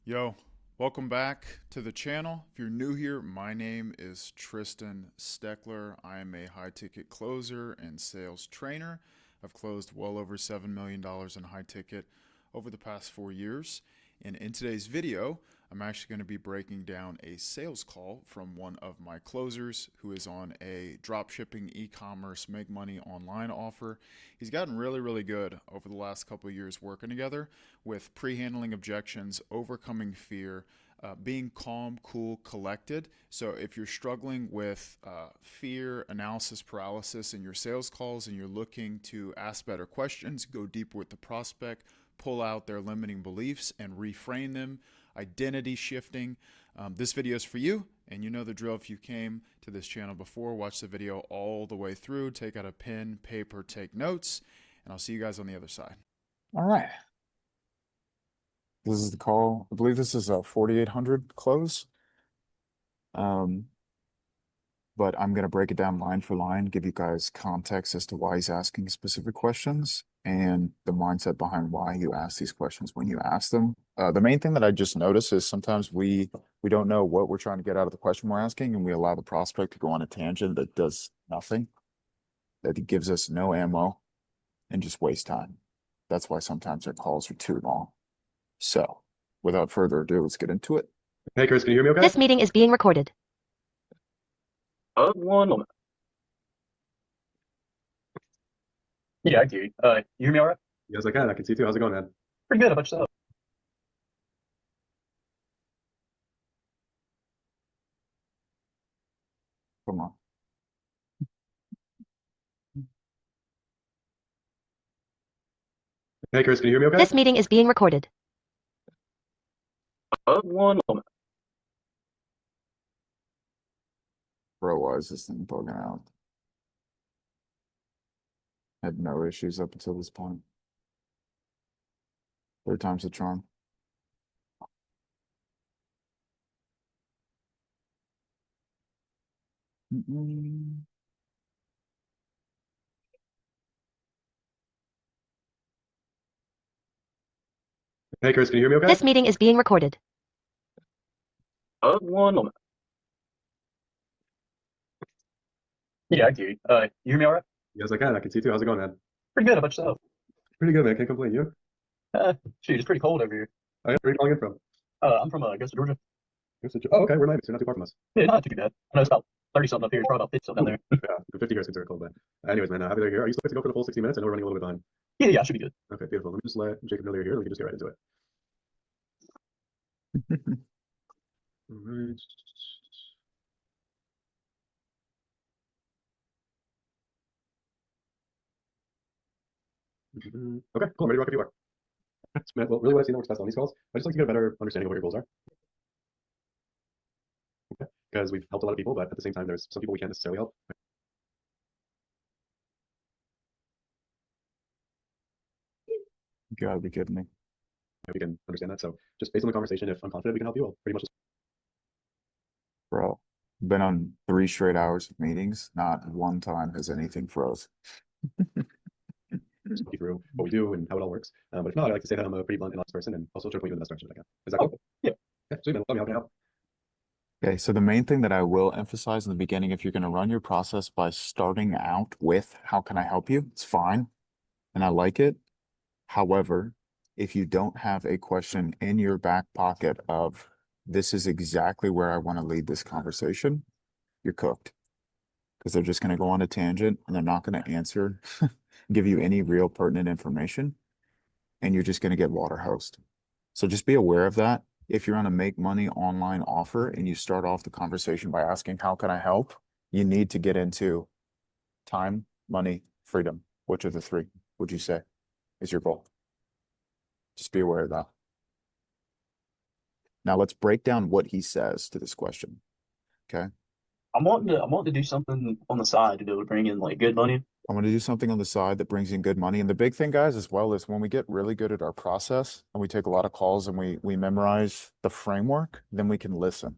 Yo, welcome back to the channel. If you're new here, my name is Tristan Steckler. I am a high ticket closer and sales trainer. I've closed well over $7 million in high ticket over the past 4 years. And in today's video, I'm actually going to be breaking down a sales call from one of my closers who is on a drop shipping e-commerce make money online offer. He's gotten really good over the last couple of years working together with pre-handling objections, overcoming fear, being calm, cool, collected. So if you're struggling with fear, analysis paralysis in your sales calls and you're looking to ask better questions, go deeper with the prospect, pull out their limiting beliefs and reframe them, identity shifting. This video is for you, and you know the drill. If you came to this channel before, watch the video all the way through, take out a pen, paper, take notes, and I'll see you guys on the other side. All right. This is the call. I believe this is a 4800 close. But I'm going to break it down line for line, give you guys context as to why he's asking specific questions and the mindset behind why you ask these questions when you ask them. The main thing that I just noticed is sometimes we don't know what we're trying to get out of the question we're asking, and we allow the prospect to go on a tangent that does nothing, that gives us no ammo and just waste time. That's why sometimes our calls are too long. So without further ado, let's get into it. Hey, Chris, can you hear me okay? This meeting is being recorded. One moment. Yeah, I can hear you. You hear me all right? Yes, I can. I can see you too. How's it going, man? Pretty good. How about yourself? Come on. Hey, Chris, can you hear me okay? This meeting is being recorded. One moment. Bro, why is this thing bugging out? Had no issues up until this point. Third time's the charm. Hey, Chris, can you hear me okay? This meeting is being recorded. One moment. Yeah, I can hear you. You hear me all right? Yes, I can. I can see you too. How's it going, man? Pretty good. How about yourself? Pretty good, man. Can't complain. You? Shoot, it's pretty cold over here. Oh, yeah? Where are you calling in from? I'm from Augusta, Georgia. Oh, okay. Where am I? So you're not too far from us. Yeah, not too bad. I know it's about 30 something up here. It's probably about 50 something down there. Yeah, 50 here is considered cold, but anyways, man, happy they're here. Are you still good to go for the full 60 minutes? I know we're running a little bit behind. Yeah, I should be good. Okay, beautiful. Let me just let Jacob know that you're here, and we can just get right into it. All right. Okay, cool. I'm ready to rock if you are. Man, well, really what I've seen that works best on these calls, I just like to get a better understanding of what your goals are. Okay, because we've helped a lot of people, but at the same time, there's some people we can't necessarily help. You gotta be kidding me. We can understand that. So just based on the conversation, if I'm confident we can help you, I'll pretty much just Bro, been on 3 straight hours of meetings. Not one time has anything froze. walk you through what we do and how it all works. But if not, I like to say that I'm a pretty blunt and honest person, and also try to point you in the best direction that I can. Is that cool? Yeah. Yeah, sweet, man. Let me help you out. Okay, so the main thing that I will emphasize in the beginning, if you're going to run your process by starting out with how can I help you, it's fine. And I like it. However, if you don't have a question in your back pocket of this is exactly where I want to lead this conversation, you're cooked. Because they're just going to go on a tangent and they're not going to answer, give you any real pertinent information, and you're just going to get water hosed. So just be aware of that. If you're on a make money online offer and you start off the conversation by asking, how can I help? You need to get into time, money, freedom. Which of the three would you say is your goal? Just be aware of that. Now let's break down what he says to this question. Okay. I'm wanting to do something on the side to be able to bring in like good money. I'm going to do something on the side that brings in good money. And the big thing, guys, as well, is when we get really good at our process and we take a lot of calls and we memorize the framework, then we can listen.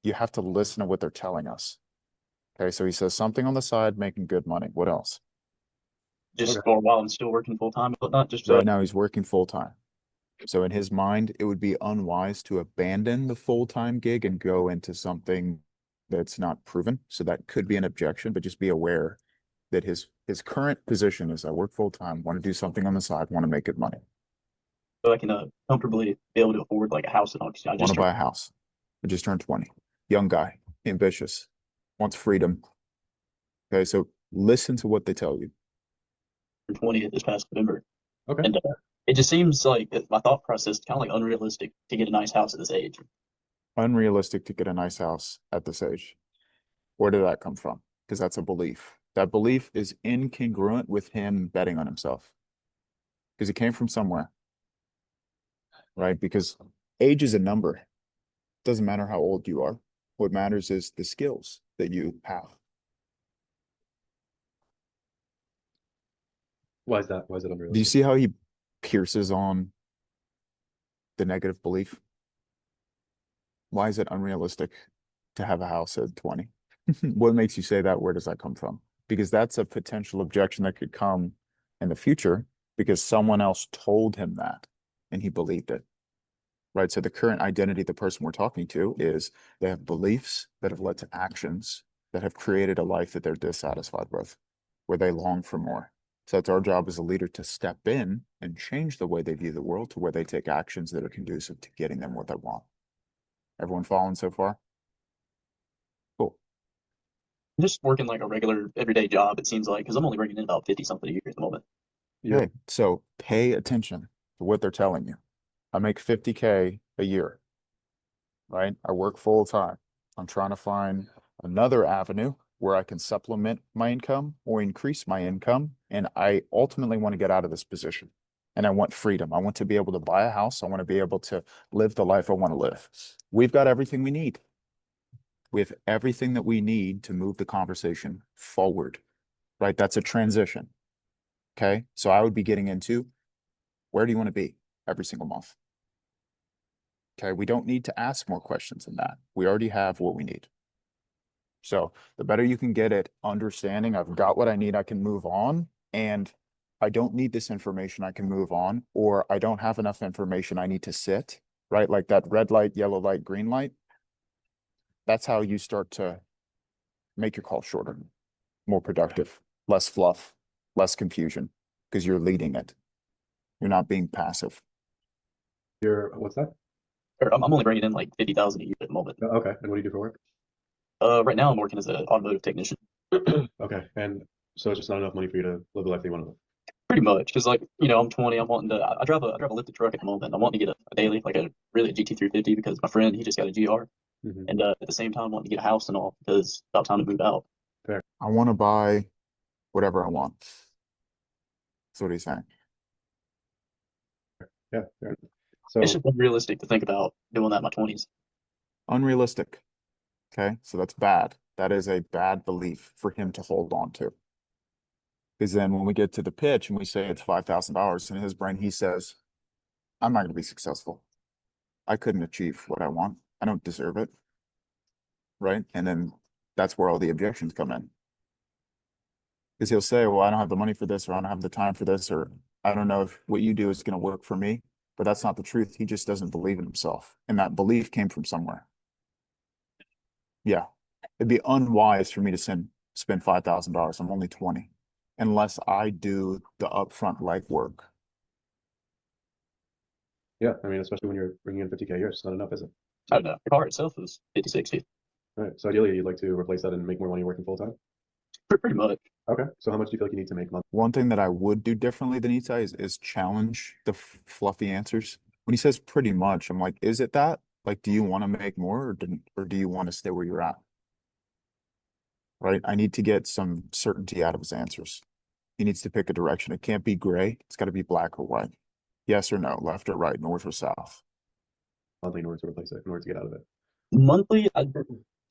You have to listen to what they're telling us. Okay, so he says something on the side, making good money. What else? Just for a while I'm still working full time, but not just Right now he's working full time. So in his mind, it would be unwise to abandon the full-time gig and go into something that's not proven. So that could be an objection, but just be aware that his current position is I work full-time, want to do something on the side, want to make good money, So I can comfortably be able to afford like a house and all. 'Cause I want just to buy a house. I just turned 20. Young guy, ambitious, wants freedom. Okay, so listen to what they tell you. turned 20 this past November, Okay. and it just seems like my thought process is kind of like unrealistic to get a nice house at this age. Unrealistic to get a nice house at this age. Where did that come from? Because that's a belief. That belief is incongruent with him betting on himself. Because it came from somewhere, right? Because age is a number. Doesn't matter how old you are. What matters is the skills that you have. Why is that? Why is it Do you unrealistic? see how he pierces on the negative belief? Why is it unrealistic to have a house at 20? What makes you say that? Where does that come from? Because that's a potential objection that could come in the future because someone else told him that and he believed it. Right. So the current identity of the person we're talking to is they have beliefs that have led to actions that have created a life that they're dissatisfied with, where they long for more. So it's our job as a leader to step in and change the way they view the world to where they take actions that are conducive to getting them what they want. Everyone following so far? Cool. Just working like a regular everyday job, it seems like, because I'm only bringing in about 50 something a year at the moment. Yeah. Okay. So pay attention to what they're telling you. I make 50K a year, right? I work full time. I'm trying to find another avenue where I can supplement my income or increase my income. And I ultimately want to get out of this position. And I want freedom. I want to be able to buy a house. I want to be able to live the life I want to live. We've got everything we need. We have everything that we need to move the conversation forward, right? That's a transition. Okay. So I would be getting into where do you want to be every single month? Okay. We don't need to ask more questions than that. We already have what we need. So the better you can get at understanding, I've got what I need, I can move on, and I don't need this information, I can move on, or I don't have enough information, I need to sit, right? Like that red light, yellow light, green light. That's how you start to make your call shorter, more productive, less fluff, less confusion, because you're leading it. You're not being passive. What's that? Or I'm only bringing in like 50,000 a year at the moment. Oh, okay. And what do you do for work? Right now I'm working as an automotive technician. Okay. And so it's just not enough money for you to live the life that you want to live. Pretty much, because like I'm 20. I'm wanting to. I drive a lifted truck at the moment. I'm wanting to get a daily, like a really a GT350 because my friend he just got a GR, Mm-hmm. and at the same time wanting to get a house and all because it's about time to move out. Fair. I want to buy whatever I want. That's what he's saying. Yeah. Fair. So It's just unrealistic to think about doing that in my 20s. Unrealistic. Okay, so that's bad. That is a bad belief for him to hold on to. Because then when we get to the pitch and we say it's $5,000 in his brain, he says, I'm not going to be successful. I couldn't achieve what I want. I don't deserve it. Right. And then that's where all the objections come in. Because he'll say, well, I don't have the money for this, or I don't have the time for this, or I don't know if what you do is going to work for me. But that's not the truth. He just doesn't believe in himself. And that belief came from somewhere. Yeah. It'd be unwise for me to spend $5,000. I'm only 20, unless I do the upfront legwork. yeah, I mean, especially when you're bringing in 50K a year, it's not enough, is it? I don't know. The car itself is 50, 60. All right. So ideally, you'd like to replace that and make more money working full time. Pretty much. Okay. So how much do you feel like you need to make month? One thing that I would do differently than Itai is challenge the fluffy answers. When he says pretty much, I'm like, is it that? Like, do you want to make more, or do you want to stay where you're at? Right? I need to get some certainty out of his answers. He needs to pick a direction. It can't be gray. It's got to be black or white. Yes or no, left or right, north or south. Monthly in order to replace it, in order to get out of it. Monthly, I'd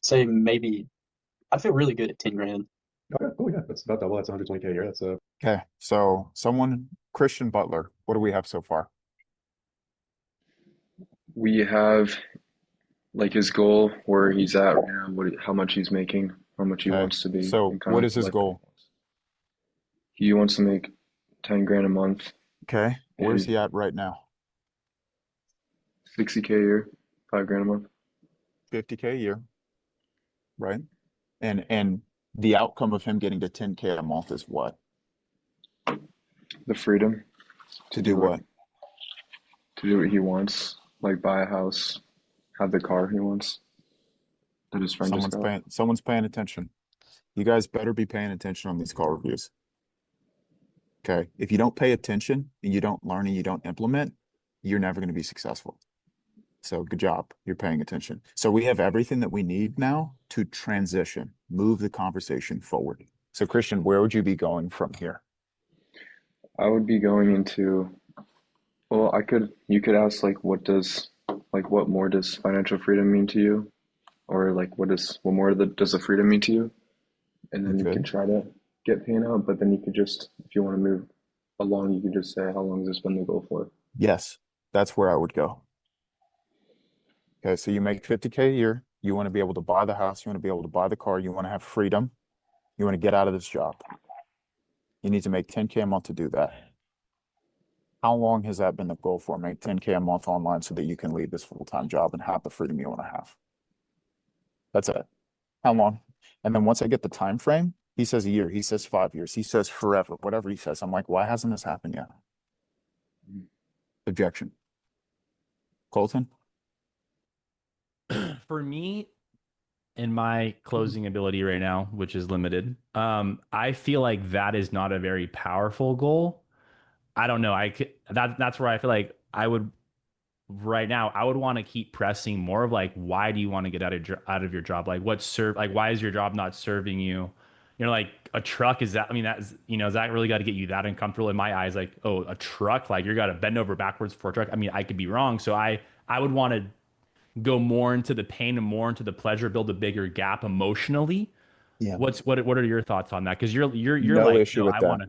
say maybe I feel really good at 10 grand. Okay. Oh yeah, that's about double. That's 120K a year. That's Okay, so Christian Butler, what do we have so far? We have like his goal where he's at right now, how much he's making, how much he Okay, wants to be, so and kind what of is his life goal? he wants to make 10 grand a month. Okay, where's And he at right now? 60K a year, 5 grand a month. 50K a year, right? And the outcome of him getting to 10K a month is what? The freedom To do what? to do what he wants, like buy a house, have the car he wants that his friend just got. Someone's paying attention. You guys better be paying attention on these car reviews. Okay. If you don't pay attention and you don't learn and you don't implement, you're never going to be successful. So good job. You're paying attention. So we have everything that we need now to transition, move the conversation forward. So Christian, where would you be going from here? I would be going into, well, you could ask like what more does financial freedom mean to you? Or like what more does the freedom mean to you? And then you Okay. can try to get pain out, but then you could just, if you want to move along, you could just say, how long has this been the goal for? Yes, that's where I would go. Okay, so you make 50K a year. You want to be able to buy the house. You want to be able to buy the car. You want to have freedom. You want to get out of this job. You need to make 10K a month to do that. How long has that been the goal for? Make 10K a month online so that you can leave this full-time job and have the freedom you want to have. That's it. How long? And then once I get the time frame, he says a year, he says 5 years, he says forever, whatever he says. I'm like, why hasn't this happened yet? Objection. Colton? For me, in my closing ability right now, which is limited, I feel like that is not a very powerful goal. I don't know. That's where I feel like I would right now. I would want to keep pressing more of like, why do you want to get out of your job? Like, why is your job not serving you? You know, like a truck is that. I mean, that's is that really got to get you that uncomfortable in my eyes? Like, oh, a truck, like you're got to bend over backwards for a truck. I mean, I could be wrong. So I would want to go more into the pain and more into the pleasure, build a bigger gap emotionally. Yeah. What are your thoughts on that? Because you're No like, issue no, with I that. want to.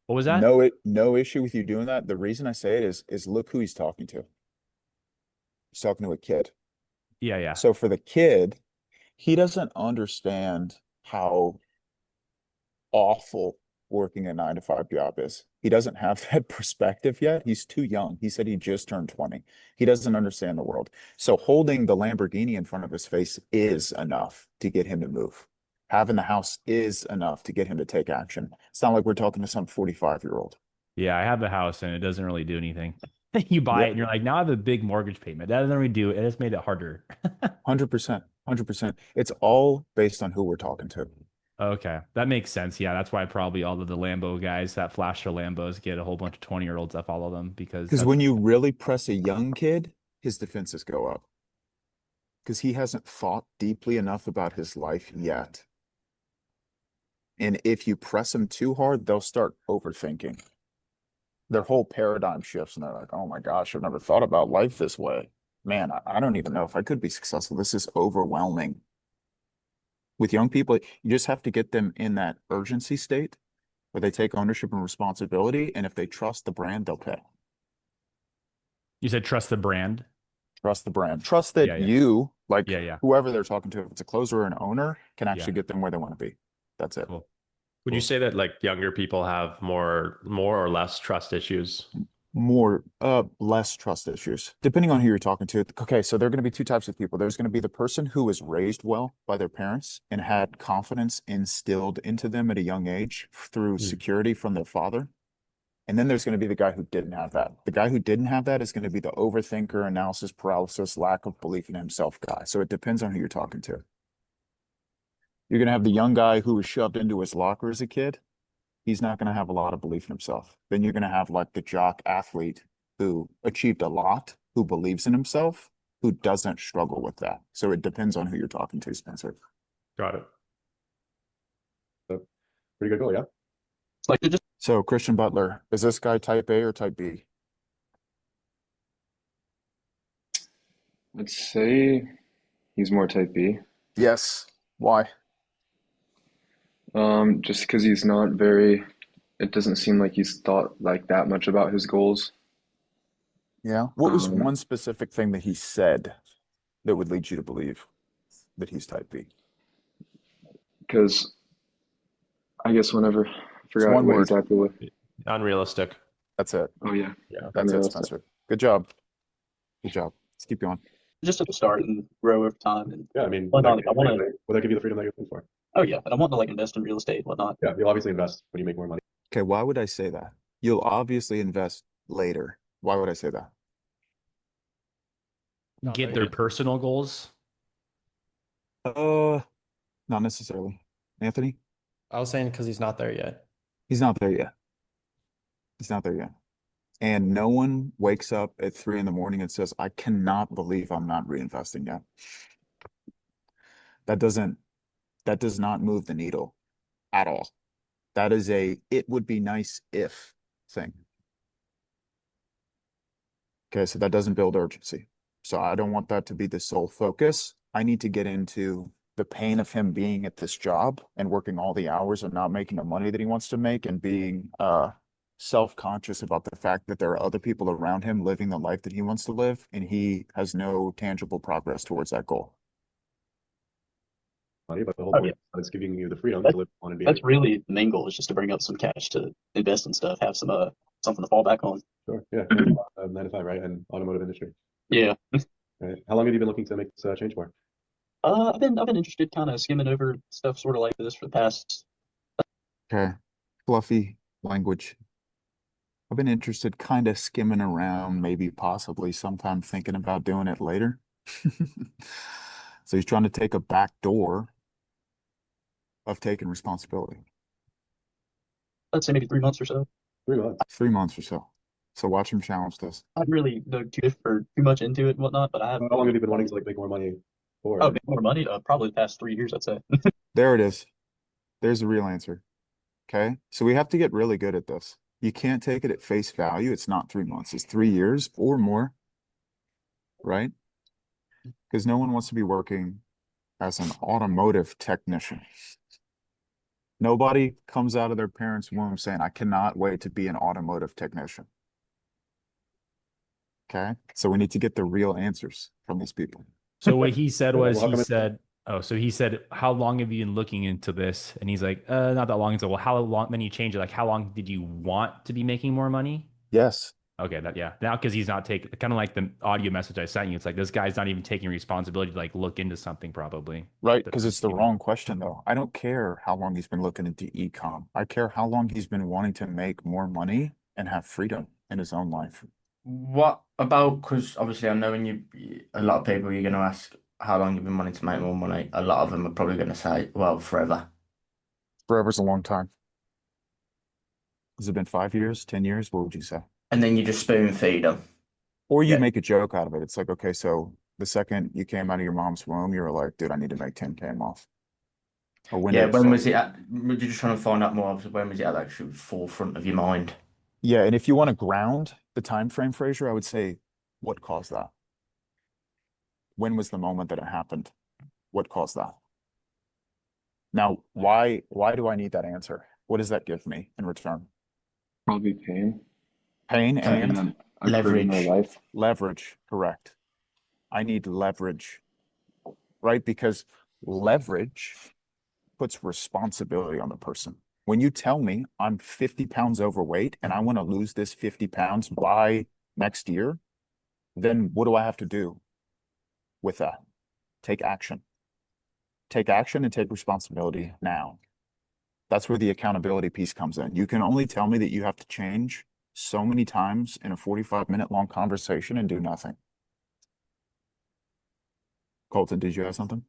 What was that? No issue with you doing that. The reason I say it is look who he's talking to. He's talking to a kid. Yeah, yeah. So for the kid, he doesn't understand how awful working a 9 to 5 job is. He doesn't have that perspective yet. He's too young. He said he just turned 20. He doesn't understand the world. So holding the Lamborghini in front of his face is enough to get him to move. Having the house is enough to get him to take action. It's not like we're talking to some 45-year-old. Yeah, I have a house and it doesn't really do anything. You buy it Yep. and you're like, now I have a big mortgage payment. That doesn't really do it. It just made it harder. 100%. 100%. It's all based on who we're talking to. Okay, that makes sense. Yeah, that's why probably all of the Lambo guys that flash their Lambos get a whole bunch of 20-year-olds that follow them because Because when you really press a young kid, his defenses go up. Because he hasn't thought deeply enough about his life yet. And if you press them too hard, they'll start overthinking. Their whole paradigm shifts and they're like, oh my gosh, I've never thought about life this way. Man, I don't even know if I could be successful. This is overwhelming. With young people, you just have to get them in that urgency state where they take ownership and responsibility. And if they trust the brand, they'll pay. you said trust the brand. Trust the brand. Trust that Yeah, yeah. you, like Yeah. whoever they're talking to, if it's a closer or an owner, can actually Yeah. get them where they want to be. That's it. Cool. Would you say that like younger people have more or less trust issues? Less trust issues, depending on who you're talking to. Okay, so there are going to be two types of people. There's going to be the person who was raised well by their parents and had confidence instilled into them at a young age through security from their father. And then there's going to be the guy who didn't have that. The guy who didn't have that is going to be the overthinker, analysis paralysis, lack of belief in himself guy. So it depends on who you're talking to. You're going to have the young guy who was shoved into his locker as a kid. He's not going to have a lot of belief in himself. Then you're going to have like the jock athlete who achieved a lot, who believes in himself, who doesn't struggle with that. So it depends on who you're talking to, Spencer. Got it. Pretty good goal, yeah. It's like just So Christian Butler, is this guy type A or type B? Let's say he's more type B. Yes. Why? Just because he's not very, it doesn't seem like he's thought like that much about his goals. Yeah. What was Um, one specific thing that he said that would lead you to believe that he's type B? Because I guess whenever, I forgot one what word. exactly what, Unrealistic. That's it. oh yeah, That's it, unrealistic. Spencer. Good job. Good job. Let's keep going. Just at the start and grow over time. And Yeah, I mean, whatnot. will I want to. will that give you the freedom that you're looking for? Oh yeah, and I want to like invest in real estate, and whatnot. Yeah, you'll obviously invest when you make more money. Okay, why would I say that? You'll obviously invest later. Why would I say that? Get their personal goals. Not necessarily. Anthony? I was saying because he's not there yet. He's not there yet. He's not there yet. And no one wakes up at 3 in the morning and says, I cannot believe I'm not reinvesting yet. That does not move the needle at all. That is a, it would be nice if thing. Okay, so that doesn't build urgency. So I don't want that to be the sole focus. I need to get into the pain of him being at this job and working all the hours and not making the money that he wants to make and being self-conscious about the fact that there are other people around him living the life that he wants to live, and he has no tangible progress towards that goal. Money, but the whole Oh, point is giving you the freedom to live on and be. That's really the main goal, is just to bring up some cash to invest in stuff, have some something to fall back on. Sure. Yeah. 9 to 5, right? And automotive industry. Yeah. Right. How long have you been looking to make this change for? I've been interested, kind of skimming over stuff sort of like this for the past. Okay. Fluffy language. I've been interested, kind of skimming around, maybe possibly sometime thinking about doing it later. So he's trying to take a back door of taking responsibility. Let's say maybe 3 months or so. 3 months. 3 months or so. So watch him challenge this. I didn't really go too much into it and whatnot, but I have. How long have you been wanting to like make more money for? Oh, make more money? Probably the past 3 years, I'd say. There it is. There's the real answer. Okay. So we have to get really good at this. You can't take it at face value. It's not 3 months. It's 3 years or more. Right? Because no one wants to be working as an automotive technician. Nobody comes out of their parents' womb saying, I cannot wait to be an automotive technician. Okay. So we need to get the real answers from these people. So what he said was, Well, how he come it- said, oh, so he said, how long have you been looking into this? And he's like, not that long. So, well, how long, then you change it. Like, how long did you want to be making more money? Yes. Okay, yeah. Now, because he's not taking, kind of like the audio message I sent you. It's like, this guy's not even taking responsibility to like look into something probably. Right. Because it's the wrong question though. I don't care how long he's been looking into e-com. I care how long he's been wanting to make more money and have freedom in his own life. What about, because obviously I know a lot of people, you're going to ask how long you've been wanting to make more money. A lot of them are probably going to say, well, forever. Forever's a long time. Has it been 5 years, 10 years? What would you say? And then you just spoon feed them. Or you Yeah. make a joke out of it. It's like, okay, so the second you came out of your mom's womb, you were like, dude, I need to make 10K a month. Or when Yeah, did- when was it at, you're just trying to find out more, obviously, when was it at the actual forefront of your mind? Yeah, and if you want to ground the time frame, Fraser, I would say, what caused that? When was the moment that it happened? What caused that? Now, why do I need that answer? What does that give me in return? Probably pain. Pain And and then a career in their Leverage. life. leverage, correct. I need leverage, right? Because leverage puts responsibility on the person. When you tell me I'm 50 pounds overweight and I want to lose this 50 pounds by next year, then what do I have to do with that? Take action. Take action and take responsibility now. That's where the accountability piece comes in. You can only tell me that you have to change so many times in a 45-minute long conversation and do nothing. Colton, did you have something?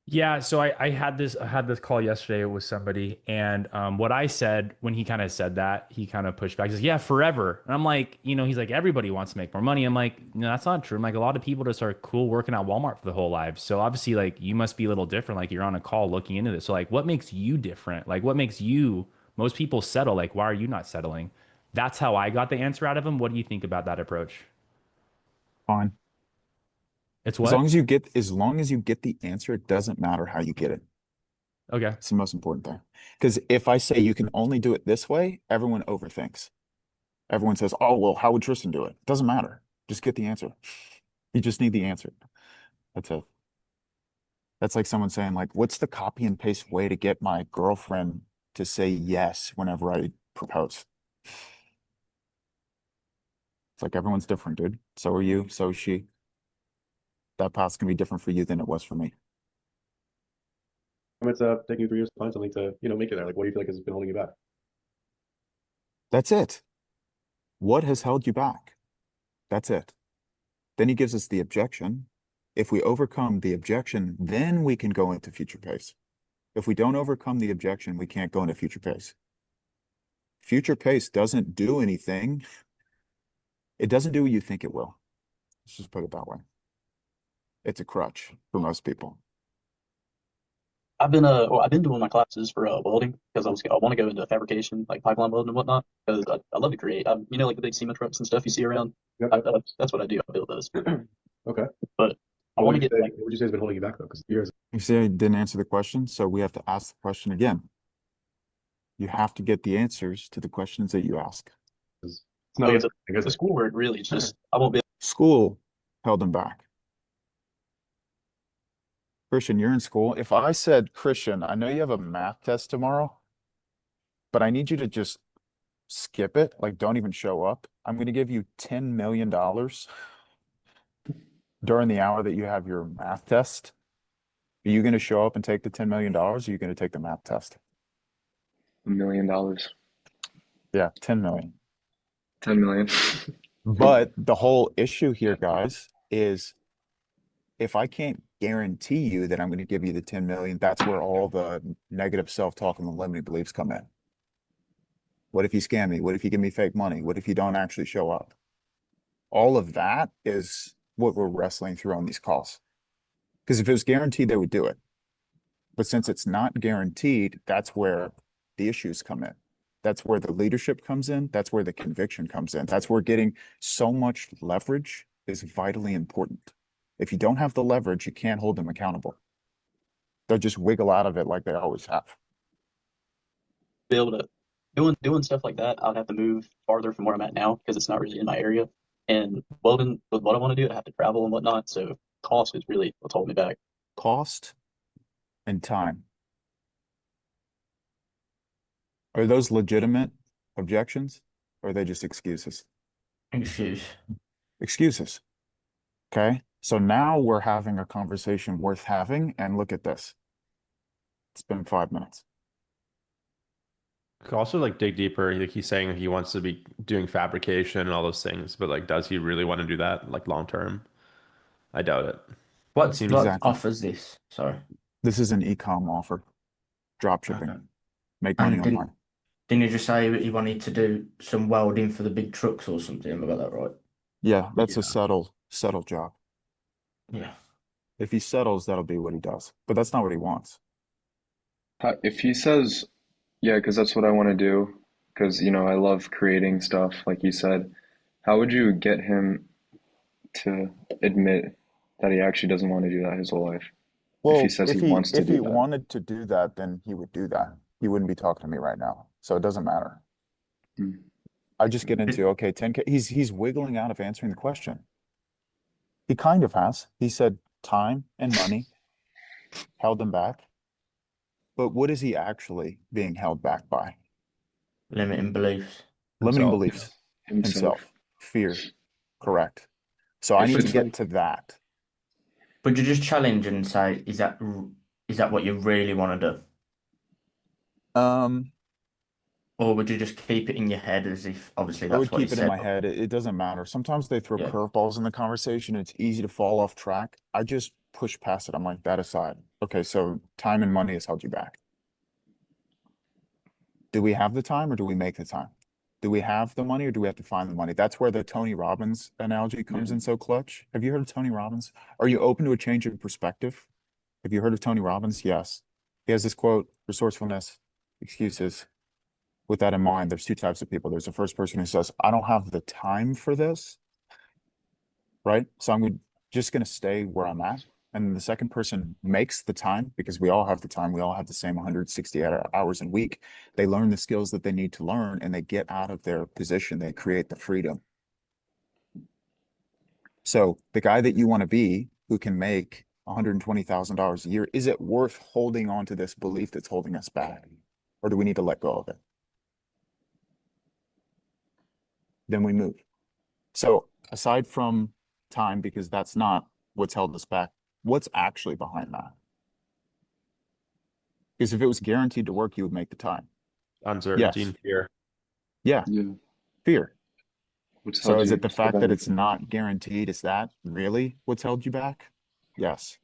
Yeah, so I had this call yesterday with somebody, and what I said when he kind of said that, he kind of pushed back. He says, "Yeah, forever." And I'm like, he's like, everybody wants to make more money. I'm like, no, that's not true. I'm like, a lot of people just are cool working at Walmart for the whole life. So obviously, like, you must be a little different. Like, you're on a call looking into this. So like, what makes you different? Like, what makes you? Most people settle. Like, why are you not settling? That's how I got the answer out of him. What do you think about that approach? Fine. It's As what? long as you get the answer, it doesn't matter how you get it. Okay. It's the most important thing. Because if I say you can only do it this way, everyone overthinks. Everyone says, oh, well, how would Tristan do it? Doesn't matter. Just get the answer. You just need the answer. That's it. That's like someone saying, like, what's the copy and paste way to get my girlfriend to say yes whenever I propose? It's like everyone's different, dude. So are you. So is she. that path's gonna be different for you than it was for me. It's taking you 3 years to find something to, make it there. Like, what do you feel like has been holding you back? That's it. What has held you back? That's it. Then he gives us the objection. If we overcome the objection, then we can go into future pace. If we don't overcome the objection, we can't go into future pace. Future pace doesn't do anything. It doesn't do what you think it will. Let's just put it that way. It's a crutch for most people. I've been doing my classes for welding because I want to go into fabrication, like pipeline welding and whatnot, because I love to create. Like the big cement trucks and stuff you see around. Yep. That's what I do. I build those. Okay. But I want to get like. What would you say has been holding you back though? Because years. You see, I didn't answer the question, so we have to ask the question again. You have to get the answers to the questions that you ask. It's not The schoolwork really. It's just I won't be. School held him back. Christian, you're in school. If I said, Christian, I know you have a math test tomorrow, but I need you to just skip it, like don't even show up. I'm going to give you $10 million during the hour that you have your math test. Are you going to show up and take the $10 million, or are you going to take the math test? $1 million. Yeah, 10 million. 10 million. But the whole issue here, guys, is if I can't guarantee you that I'm going to give you the 10 million, that's where all the negative self-talk and the limiting beliefs come in. What if you scam me? What if you give me fake money? What if you don't actually show up? All of that is what we're wrestling through on these calls. Because if it was guaranteed, they would do it. But since it's not guaranteed, that's where the issues come in. That's where the leadership comes in. That's where the conviction comes in. That's where getting so much leverage is vitally important. If you don't have the leverage, you can't hold them accountable. They'll just wiggle out of it like they always have. Be able to doing stuff like that, I'd have to move farther from where I'm at now because it's not really in my area. And welding with what I want to do, I have to travel and whatnot. So cost is really what's holding me back. Cost and time. Are those legitimate objections, or are they just excuses? Excuses. Okay. So now we're having a conversation worth having, and look at this. It's been 5 minutes. Could also like dig deeper. Like he's saying he wants to be doing fabrication and all those things, but like, does he really want to do that like long term? I doubt it. What Exactly. offers this? Sorry. This is an e-com offer. Drop shipping. Okay. Make money And online. didn't you just say that you wanted to do some welding for the big trucks or something? Have I got that right? Yeah, that's a settle job. Yeah. If he settles, that'll be what he does. But that's not what he wants. If he says, yeah, because that's what I want to do, because, I love creating stuff, like you said, how would you get him to admit that he actually doesn't want to do that his whole life? Well, If he says he wants to if do he that. wanted to do that, then he would do that. He wouldn't be talking to me right now. So it doesn't matter. Hmm. I just get into, okay, 10K. He's wiggling out of answering the question. He kind of has. He said time and money held him back. But what is he actually being held back by? Limiting beliefs. Limiting Himself. beliefs. Himself. Himself. Fear. Correct. So I If need to it's get like- to that. Would you just challenge and say, is that what you really want to do? Or would you just keep it in your head as if obviously I that's would what he keep it in said? my head. It doesn't matter. Sometimes they throw Yeah. curveballs in the conversation. It's easy to fall off track. I just push past it. I'm like, that aside. Okay, so time and money has held you back. Do we have the time or do we make the time? Do we have the money or do we have to find the money? That's where the Tony Robbins analogy comes in so clutch. Have you heard of Tony Robbins? Are you open to a change in perspective? Have you heard of Tony Robbins? Yes. He has this quote, resourcefulness, excuses. With that in mind, there's two types of people. There's the first person who says, I don't have the time for this, right? So I'm just going to stay where I'm at. And the second person makes the time because we all have the time. We all have the same 160 hours a week. They learn the skills that they need to learn and they get out of their position. They create the freedom. So the guy that you want to be who can make $120,000 a year, is it worth holding on to this belief that's holding us back? Or do we need to let go of it? Then we move. So aside from time, because that's not what's held us back. What's actually behind that? Because if it was guaranteed to work, you would make the time. Uncertainty Yes. and fear. Yeah, Yeah. fear. What's So held is you it the so fact bad that you it's can- not guaranteed? Is that really what's held you back? Yes.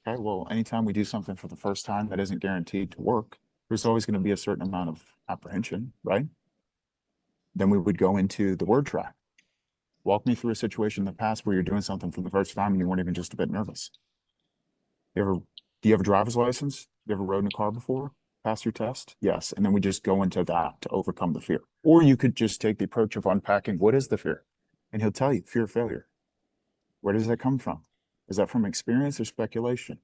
Okay, well, anytime we do something for the first time that isn't guaranteed to work, there's always going to be a certain amount of apprehension, right? Then we would go into the word track. Walk me through a situation in the past where you're doing something for the first time and you weren't even just a bit nervous. Do you have a driver's license? You ever rode in a car before? Pass your test? Yes. And then we just go into that to overcome the fear. Or you could just take the approach of unpacking what is the fear? And he'll tell you fear of failure. Where does that come from? Is that from experience or speculation?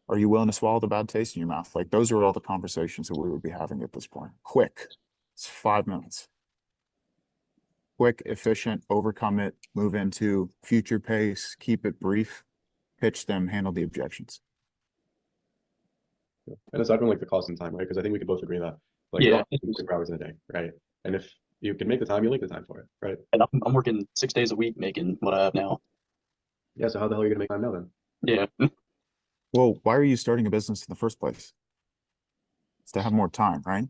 Are you willing to swallow the bad taste in your mouth? Like those are all the conversations that we would be having at this point. Quick. It's 5 minutes. Quick, efficient, overcome it, move into future pace, keep it brief, pitch them, handle the objections. And aside from like the cost and time, right? Because I think we could both agree that like Yeah. you're working 24 hours in a day, right? And if you can make the time, you make the time for it, right? And I'm working 6 days a week making what I have now. Yeah. So how the hell are you gonna make time now then? Yeah. Well, why are you starting a business in the first place? It's to have more time, right?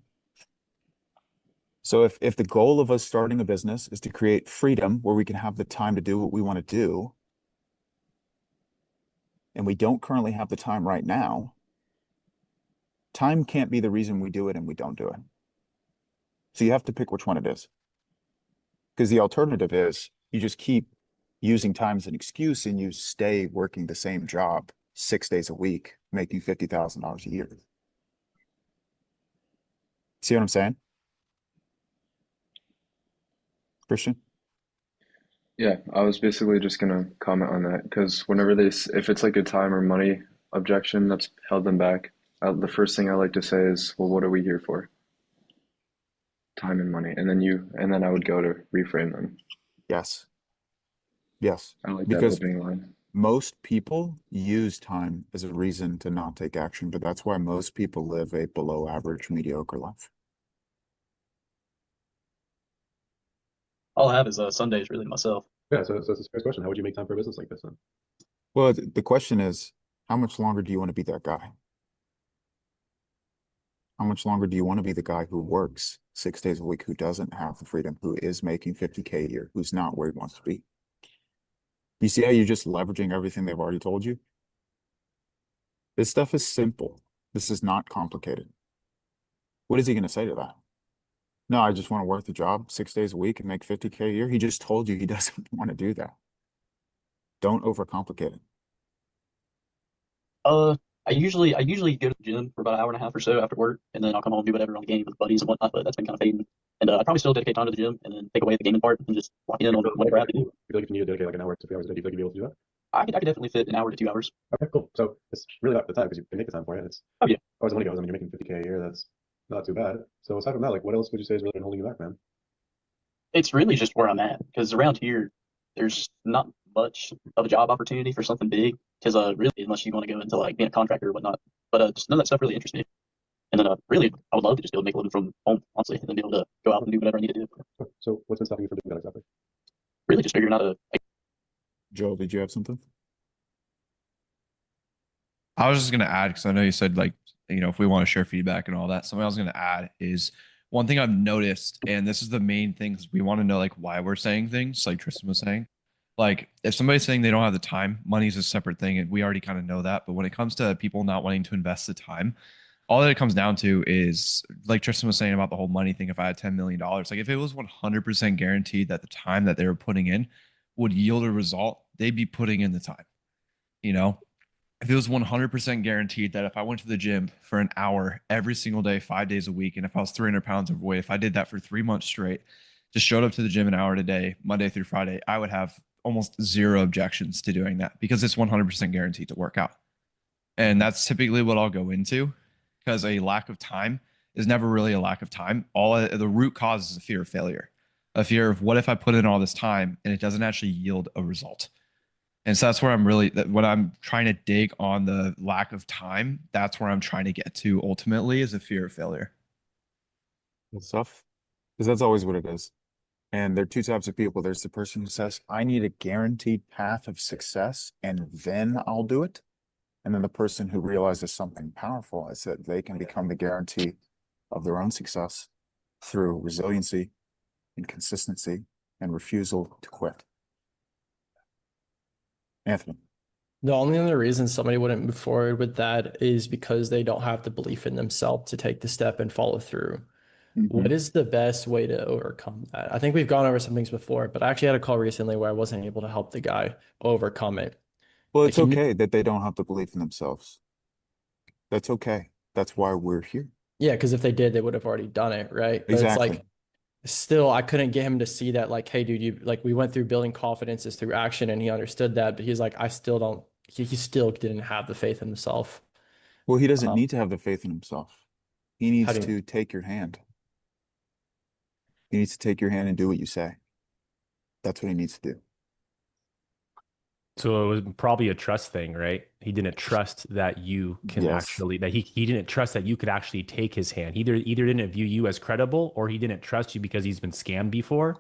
So if the goal of us starting a business is to create freedom where we can have the time to do what we want to do, and we don't currently have the time right now, time can't be the reason we do it and we don't do it. So you have to pick which one it is. Because the alternative is you just keep using time as an excuse and you stay working the same job 6 days a week, making $50,000 a year. See what I'm saying? Christian? Yeah, I was basically just gonna comment on that because whenever if it's like a time or money objection that's held them back, the first thing I like to say is, well, what are we here for? Time and money, and then I would go to reframe them. Yes. Yes. I like that Because opening line. most people use time as a reason to not take action, but that's why most people live a below average, mediocre life. All I have is Sundays really to myself. Yeah. So that's a serious question. How would you make time for a business like this then? Well, the question is, how much longer do you want to be that guy? How much longer do you want to be the guy who works 6 days a week, who doesn't have the freedom, who is making 50K a year, who's not where he wants to be? You see how you're just leveraging everything they've already told you? This stuff is simple. This is not complicated. What is he going to say to that? No, I just want to work the job 6 days a week and make 50K a year. He just told you he doesn't want to do that. Don't overcomplicate it. I usually go to the gym for about an hour and a half or so after work, and then I'll come home and do whatever on the game with buddies and whatnot. But that's been kind of fading. And I'd probably still dedicate time to the gym and then take away the gaming part and just lock in on whatever I have to do. I feel like if you need to dedicate like an hour to 2 hours a day, do you feel like you'd be able to do that? I could definitely fit an hour to 2 hours. Okay, cool. So it's really about the time because you can make the time for it. It's Oh, yeah. as far as the money goes, I mean, you're making 50K a year. That's not too bad. So aside from that, like, what else would you say is really been holding you back, man? It's really just where I'm at because around here, there's not much of a job opportunity for something big. Because really, unless you want to go into like being a contractor or whatnot, but just none of that stuff really interests me. And then really, I would love to just be able to make a living from home, honestly, and then be able to go out and do whatever I need to do. So what's been stopping you from doing that exactly? Really, just figuring out a Joel, did you have something? I was just going to add, because I know you said, like, you know, if we want to share feedback and all that, something I was going to add is one thing I've noticed, and this is the main thing, because we want to know, like, why we're saying things, like Tristan was saying. Like, if somebody's saying they don't have the time, money's a separate thing, and we already kind of know that. But when it comes to people not wanting to invest the time, all that it comes down to is, like Tristan was saying about the whole money thing, if I had $10 million, like, if it was 100% guaranteed that the time that they were putting in would yield a result, they'd be putting in the time, you know? If it was 100% guaranteed that if I went to the gym for an hour every single day, 5 days a week, and if I was 300 pounds overweight, if I did that for 3 months straight, just showed up to the gym an hour a day, Monday through Friday, I would have almost zero objections to doing that because it's 100% guaranteed to work out. And that's typically what I'll go into, because a lack of time is never really a lack of time. The root cause is a fear of failure, a fear of what if I put in all this time and it doesn't actually yield a result. And so that's where when I'm trying to dig on the lack of time, that's where I'm trying to get to ultimately, is a fear of failure. Good stuff. Because that's always what it is. And there are two types of people. There's the person who says, I need a guaranteed path of success and then I'll do it. And then the person who realizes something powerful is that they can become the guarantee of their own success through resiliency and consistency and refusal to quit. Anthony. The only other reason somebody wouldn't move forward with that is because they don't have the belief in themselves to take the step and follow through. What is the best way to overcome that? I think we've gone over some things before, but I actually had a call recently where I wasn't able to help the guy overcome it. Well, Like it's he knew- okay that they don't have to believe in themselves. That's okay. That's why we're here. yeah, because if they did, they would have already done it, right? But it's Exactly. like still I couldn't get him to see that, like, hey, dude, you like we went through building confidence is through action, and he understood that, but he's like, I still don't. He still didn't have the faith in himself. Well, he doesn't Um, need to have the faith in himself. He How needs do you? to take your hand. He needs to take your hand and do what you say. That's what he needs to do. So it was probably a trust thing, right? He didn't trust that you can Yes. actually that he didn't trust that you could actually take his hand. He either didn't view you as credible, or he didn't trust you because he's been scammed before,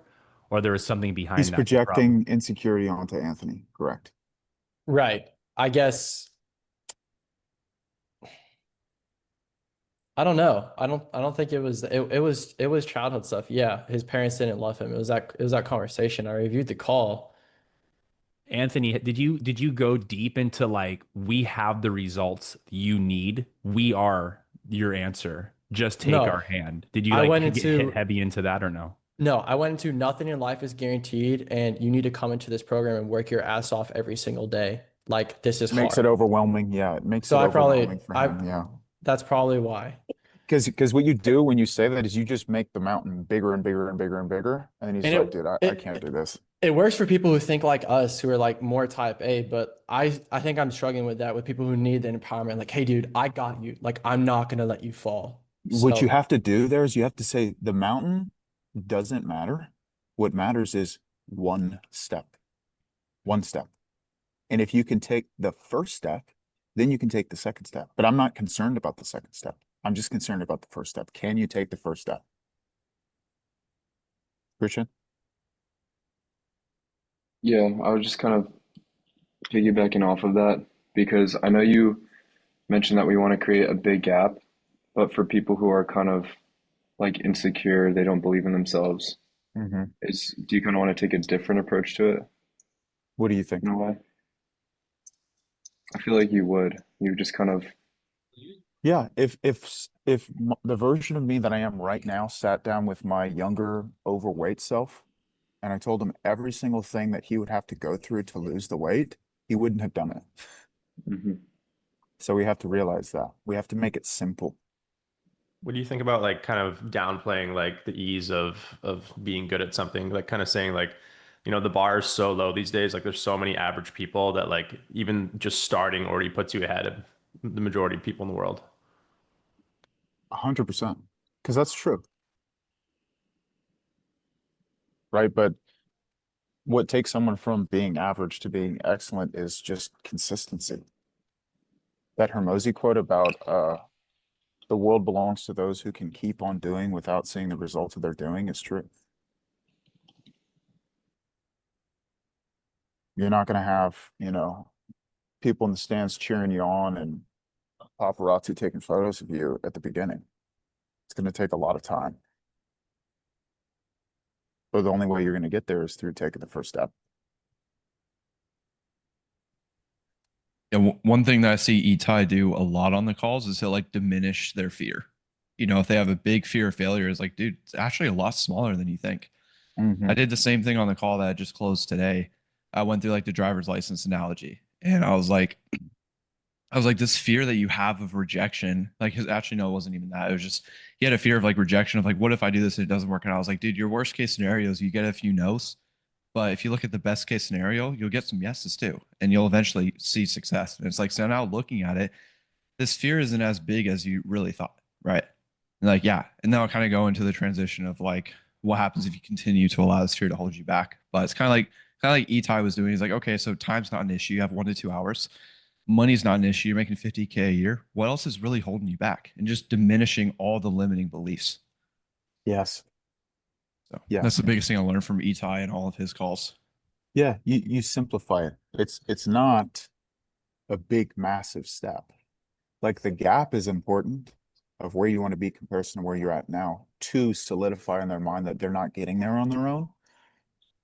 or there was something behind He's that problem. projecting insecurity onto Anthony. Correct. Right. I guess I don't know. I don't think it was childhood stuff. Yeah, his parents didn't love him. It was that conversation. I reviewed the call. Anthony, did you go deep into like, we have the results you need? We are your answer. Just take No. our hand. Did you I like went get hit into heavy into that or no? no, I went into nothing in life is guaranteed, and you need to come into this program and work your ass off every single day. Like this is Makes hard. it overwhelming. Yeah, it makes So it I overwhelming probably for him. Yeah. that's probably why. Because what you do when you say that is you just make the mountain bigger and bigger and bigger and bigger. And then he's And like, dude, I can't it do this. it works for people who think like us, who are like more type A, but I think I'm struggling with that with people who need the empowerment. Like, hey, dude, I got you. Like, I'm not gonna let you fall. What you So have to do there is you have to say the mountain doesn't matter. What matters is one step. One step. And if you can take the first step, then you can take the second step. But I'm not concerned about the second step. I'm just concerned about the first step. Can you take the first step? Christian? Yeah, I was just kind of piggybacking off of that because I know you mentioned that we want to create a big gap, but for people who are kind of like insecure, they don't believe in themselves, do you kind of want to take a different approach to it What do you think? in a way? I feel like you would. You just kind of, Yeah, if the version of me that I am right now sat down with my younger overweight self and I told him every single thing that he would have to go through to lose the weight, he wouldn't have done it. mhm. So we have to realize that. We have to make it simple. What do you think about like kind of downplaying like the ease of being good at something? Like kind of saying like, the bar is so low these days. Like there's so many average people that like even just starting already puts you ahead of the majority of people in the world. 100%. Because that's true. Right? But what takes someone from being average to being excellent is just consistency. That Hermosi quote about the world belongs to those who can keep on doing without seeing the results of their doing is true. You're not going to have, people in the stands cheering you on and paparazzi taking photos of you at the beginning. It's going to take a lot of time. But the only way you're going to get there is through taking the first step. Yeah, one thing that I see Itai do a lot on the calls is he'll like diminish their fear. If they have a big fear of failure, it's like, dude, it's actually a lot smaller than you think. I did the same thing on the call that I just closed today. I went through like the driver's license analogy, and I was like, this fear that you have of rejection, like, actually, no, it wasn't even that. It was just, he had a fear of like rejection of like, what if I do this and it doesn't work? And I was like, dude, your worst case scenario is you get a few no's. But if you look at the best case scenario, you'll get some yeses too, and you'll eventually see success. And it's like, so now looking at it, this fear isn't as big as you really thought, right? And like, yeah. And now I'll kind of go into the transition of like, what happens if you continue to allow this fear to hold you back? But it's kind of like Itai was doing. He's like, okay, so time's not an issue. You have 1 to 2 hours. Money's not an issue. You're making 50K a year. What else is really holding you back? And just diminishing all the limiting beliefs. Yes. So Yeah. that's the biggest thing I learned from Itai and all of his calls. Yeah, you simplify it. It's not a big, massive step. Like the gap is important of where you want to be comparison to where you're at now to solidify in their mind that they're not getting there on their own.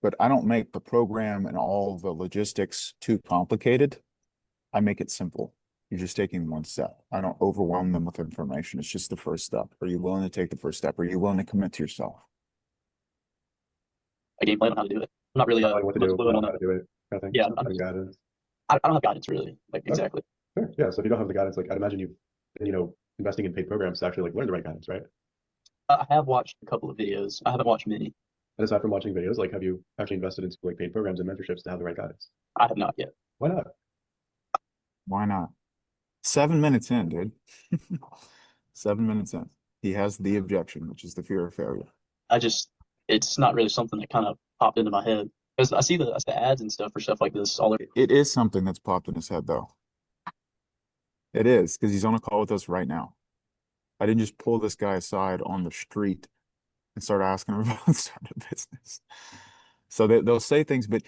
But I don't make the program and all the logistics too complicated. I make it simple. You're just taking one step. I don't overwhelm them with information. It's just the first step. Are you willing to take the first step? Are you willing to commit to yourself? A game plan on how to do it. I'm not really What to do, fluent on how to do it, kind of thing. Yeah, Some guidance. I don't have guidance really, like exactly. Sure. Yeah, so if you don't have the guidance, like I'd imagine you've been, investing in paid programs to actually like learn the right guidance, right? I have watched a couple of videos. I haven't watched many. And aside from watching videos, like have you actually invested into like paid programs and mentorships to have the right guidance? I have not yet. Why not? Why not? 7 minutes in, dude. 7 minutes in. He has the objection, which is the fear of failure. It's not really something that kind of popped into my head because I see the ads and stuff for stuff like this all over. It is something that's popped in his head, though. It is, because he's on a call with us right now. I didn't just pull this guy aside on the street and start asking him about starting a business. So they'll say things, but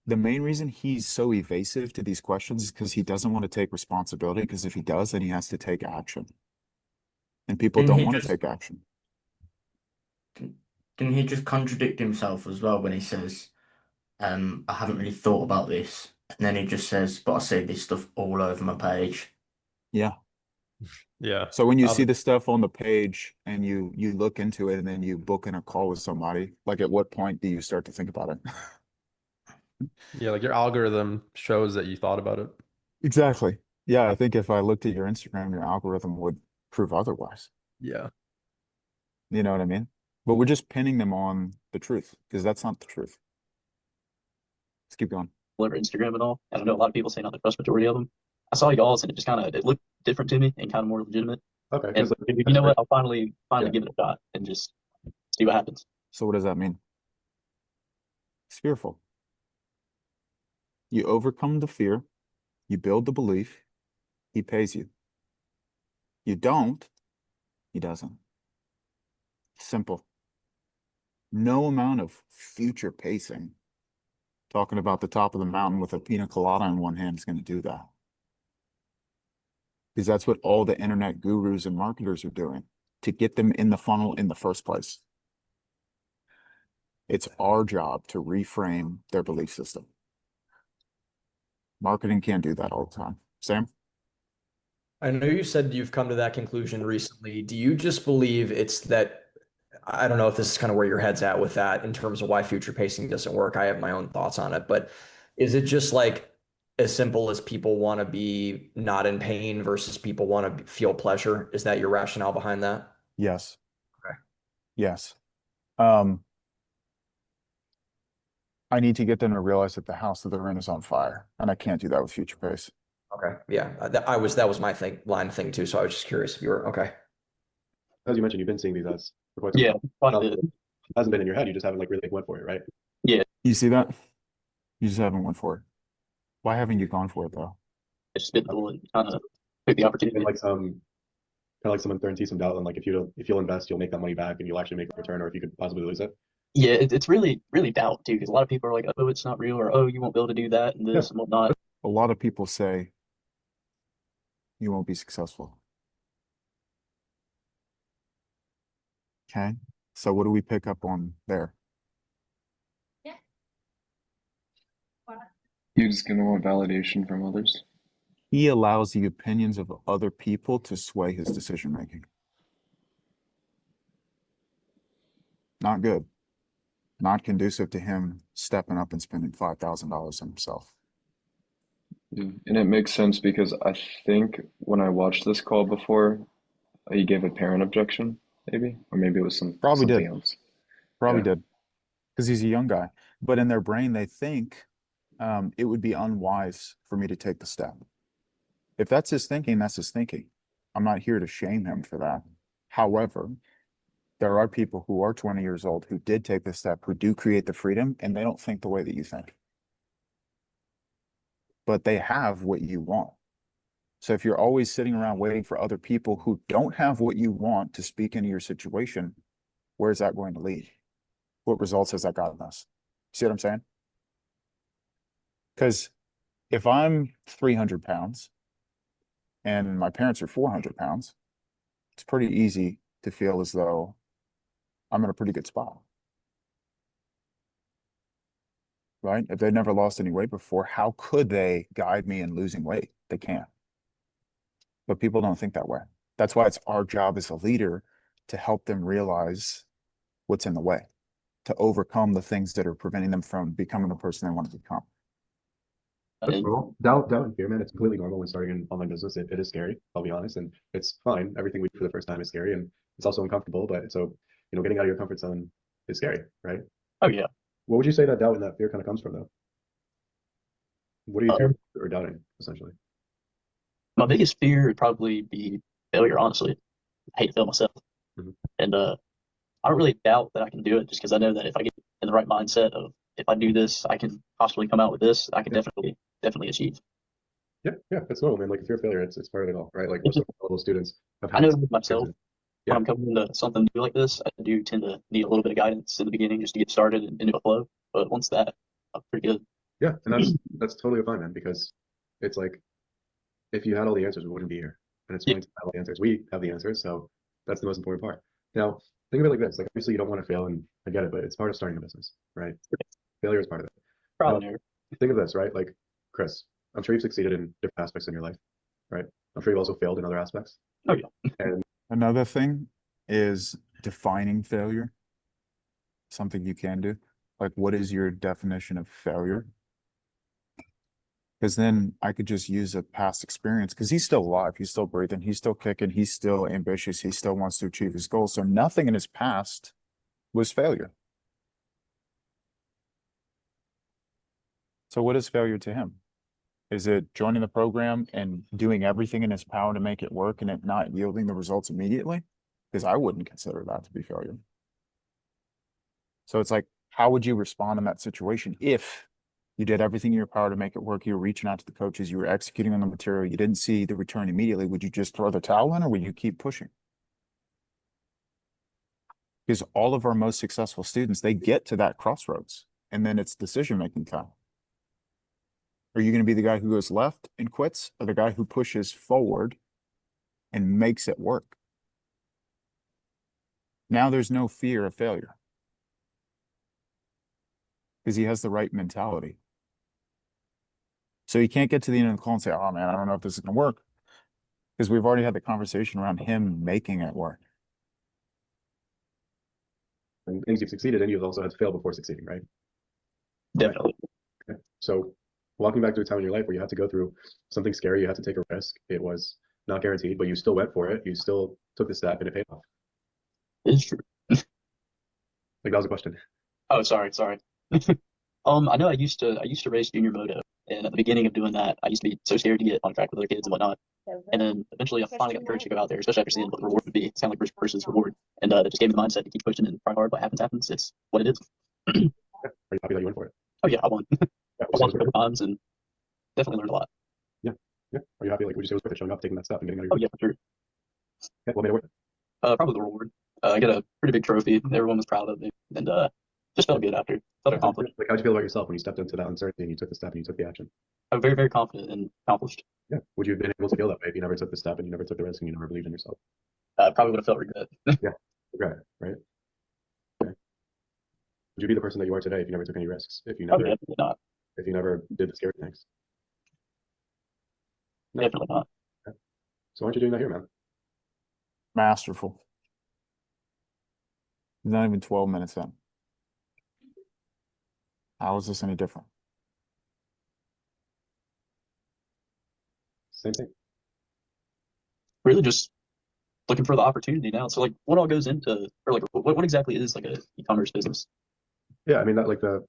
the main reason he's so evasive to these questions is because he doesn't want to take responsibility, because if he does, then he has to take action. And people Didn't don't he want to just- take action. Didn't he just contradict himself as well when he says, I haven't really thought about this. And then he just says, but I see this stuff all over my page. Yeah. Yeah. So when you see the stuff on the page and you look into it and then you book in a call with somebody, like at what point do you start to think about it? Yeah, like your algorithm shows that you thought about it. Exactly. Yeah, I think if I looked at your Instagram, your algorithm would prove otherwise. Yeah. You know what I mean? But we're just pinning them on the truth because that's not the truth. Let's keep going. Over Instagram and all. And I know a lot of people say not the vast majority of them. I saw y'all's and it just it looked different to me and kind of more legitimate. Okay. And Like, you know what? I'll finally Yeah. give it a shot and just see what happens. So what does that mean? It's fearful. You overcome the fear, you build the belief, he pays you. You don't, he doesn't. Simple. No amount of future pacing, talking about the top of the mountain with a pina colada in one hand is going to do that. Because that's what all the internet gurus and marketers are doing to get them in the funnel in the first place. It's our job to reframe their belief system. Marketing can't do that all the time. Sam? I know you said you've come to that conclusion recently. Do you just believe it's that, I don't know if this is kind of where your head's at with that in terms of why future pacing doesn't work. I have my own thoughts on it, but is it just like as simple as people want to be not in pain versus people want to feel pleasure? Is that your rationale behind that? Yes. Okay. Yes. I need to get them to realize that the house that they're in is on fire, and I can't do that with future pace. Okay. Yeah. That was my line thing too. So I was just curious if you were okay. As you mentioned, you've been seeing these ads for quite some Yeah, time. quite a bit. It hasn't been in your head. You just haven't like really went for it, right? You see that? You just haven't went for it. Why haven't you gone for it though? It's just been cool and kind of took the opportunity. And like some uncertainty, some doubt, and like if you'll invest, you'll make that money back, and you'll actually make a return, or if you could possibly lose it. Yeah, it's really doubt too, because a lot of people are like, oh, it's not real, or oh, you won't be able to do that and this and whatnot. A lot of people say you won't be successful. Okay. So what do we pick up on there? You're just gonna want validation from others. He allows the opinions of other people to sway his decision making. Not good. Not conducive to him stepping up and spending $5,000 on himself. Yeah. And it makes sense because I think when I watched this call before, he gave a parent objection, maybe, or maybe it was Probably something did. else. Probably Yeah. did. Because he's a young guy. But in their brain, they think it would be unwise for me to take the step. If that's his thinking, that's his thinking. I'm not here to shame him for that. However, there are people who are 20 years old who did take the step, who do create the freedom, and they don't think the way that you think. But they have what you want. So if you're always sitting around waiting for other people who don't have what you want to speak into your situation, where's that going to lead? what results has that gotten us? See what I'm saying? Because if I'm 300 pounds and my parents are 400 pounds, it's pretty easy to feel as though I'm in a pretty good spot. Right? If they've never lost any weight before, how could they guide me in losing weight? They can't. But people don't think that way. That's why it's our job as a leader to help them realize what's in the way, to overcome the things that are preventing them from becoming the person they want to become. That's normal. Doubt and fear, man. It's completely normal when starting an online business. It is scary, I'll be honest, and it's fine. Everything we do for the first time is scary, and it's also uncomfortable. But so, getting out of your comfort zone is scary, right? Oh yeah. What would you say that doubt and that fear kind of comes from, though? What are you fearing or doubting, essentially? My biggest fear would probably be failure, honestly. I hate to fail myself. And I don't really doubt that I can do it just because I know that if I get in the right mindset of if I do this, I can possibly come out with this, I can definitely achieve. Yeah, that's normal, man. Like fear of failure, it's part of it all, right? Like most of those students have I had know this with myself, when I'm coming into something new like this, I do tend to need a little bit of guidance in the beginning just to get started and into a flow. But once that, I'm pretty good. Yeah, and that's totally fine, man, because it's like if you had all the answers, we wouldn't be here. And it's fine to have all the answers. We have the answers, so that's the most important part. Now, think of it like this. Like obviously you don't want to fail, and I get it, but it's part of starting a business, right? Failure is part of it. Probably. Think of this, right? Like Chris, I'm sure you've succeeded in different aspects in your life, right? I'm sure you've also failed in other aspects. Oh yeah. And another thing is defining failure. Something you can do. Like, what is your definition of failure? Because then I could just use a past experience because he's still alive, he's still breathing, he's still kicking, he's still ambitious, he still wants to achieve his goals. So nothing in his past was failure. So what is failure to him? Is it joining the program and doing everything in his power to make it work and it not yielding the results immediately? Because I wouldn't consider that to be failure. So it's like, how would you respond in that situation if you did everything in your power to make it work? You were reaching out to the coaches, you were executing on the material, you didn't see the return immediately. Would you just throw the towel in or would you keep pushing? Because all of our most successful students, they get to that crossroads and then it's decision-making time. Are you going to be the guy who goes left and quits or the guy who pushes forward and makes it work? Now there's no fear of failure because he has the right mentality. So you can't get to the end of the call and say, oh man, I don't know if this is going to work. Because we've already had the conversation around him making it work. And things you've succeeded in, you've also had to fail before succeeding, right? Definitely. Okay. So walking back to a time in your life where you had to go through something scary, you had to take a risk. It was not guaranteed, but you still went for it. You still took the step and it paid off. It's true. Like that was a question. Oh, sorry. I know I used to race junior moto, and at the beginning of doing that, I used to be so scared to get on track with other kids and whatnot. And then eventually, I finally got the courage to go out there, especially after seeing what the reward would be. It sounded like risk versus reward, and that just gave me the mindset to keep pushing and try hard. What happens. It's what it is. Are you happy that you went for it? Oh yeah, I won. I won a couple times and definitely learned a lot. Yeah. Are you happy? Like, would you say it was worth it showing up, taking that step, and getting out of your? Oh yeah, for sure. Yeah, what made it worth it? Probably the reward. I got a pretty big trophy. Everyone was proud of me, and just felt good after. Felt accomplished. Like, how'd you feel about yourself when you stepped into that uncertainty and you took the step and you took the action? I'm very, very confident and accomplished. Yeah. Would you have been able to feel that way if you never took the step and you never took the risk and you never believed in yourself? Probably would have felt regret. Yeah, regret, right? Okay. Would you be the person that you are today if you never took any risks? If you never, definitely not. if you never did the scary things? No. Definitely not. Okay. So why aren't you doing that here, man? Masterful. He's not even 12 minutes in. How is this any different? Same thing. Really just looking for the opportunity now. So like what all goes into, or like what exactly is like a e-commerce business? Yeah, I mean that like the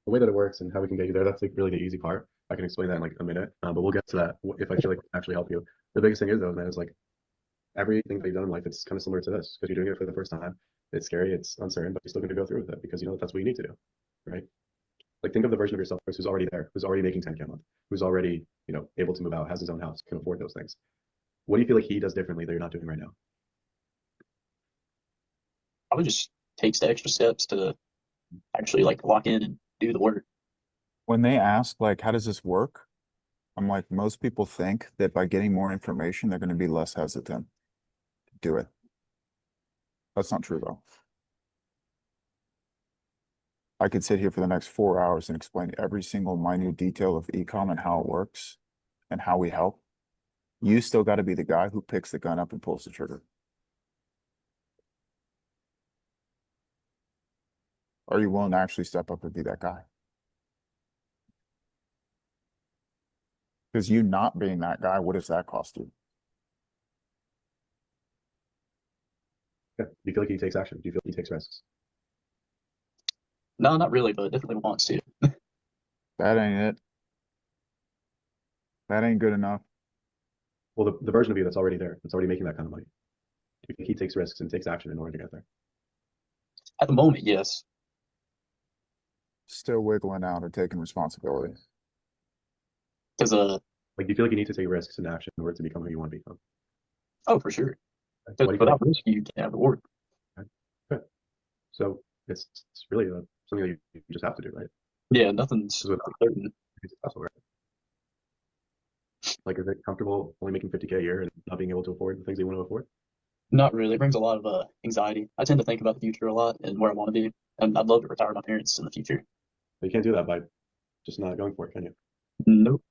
way that it works and how we can get you there, that's like really the easy part. I can explain that in like a minute, but we'll get to that if I feel like I can actually help you. The biggest thing is though, man, is like everything that you've done in life, it's kind of similar to this because you're doing it for the first time. It's scary, it's uncertain, but you're still going to go through with it because you know that that's what you need to do, right? Like think of the version of yourself who's already there, who's already making 10K a month, who's already, able to move out, has his own house, can afford those things. What do you feel like he does differently that you're not doing right now? I would just take the extra steps to actually like lock in and do the work. When they ask, like, how does this work? I'm like, most people think that by getting more information, they're going to be less hesitant to do it. That's not true, though. I could sit here for the next 4 hours and explain every single minute detail of ecom and how it works and how we help. You still got to be the guy who picks the gun up and pulls the trigger. Are you willing to actually step up and be that guy? Because you not being that guy, what does that cost you? Yeah. Do you feel like he takes action? Do you feel like he takes risks? No, not really, but definitely wants to. That ain't it. That ain't good enough. Well, the version of you that's already there, that's already making that kind of money. Do you think he takes risks and takes action in order to get there? At the moment, yes. Still wiggling out or taking responsibility. Because like, do you feel like you need to take risks and action in order to become who you want to become? oh, for sure. Why do you feel Without like- risk, you can't have reward. Okay. So it's really something that you just have to do, right? Yeah, nothing's Because certain. to be successful, right? Like, is it comfortable only making 50K a year and not being able to afford the things you want to afford? Not really. It brings a lot of anxiety. I tend to think about the future a lot and where I want to be, and I'd love to retire my parents in the future. But you can't do that by just not going for it, can you? Nope.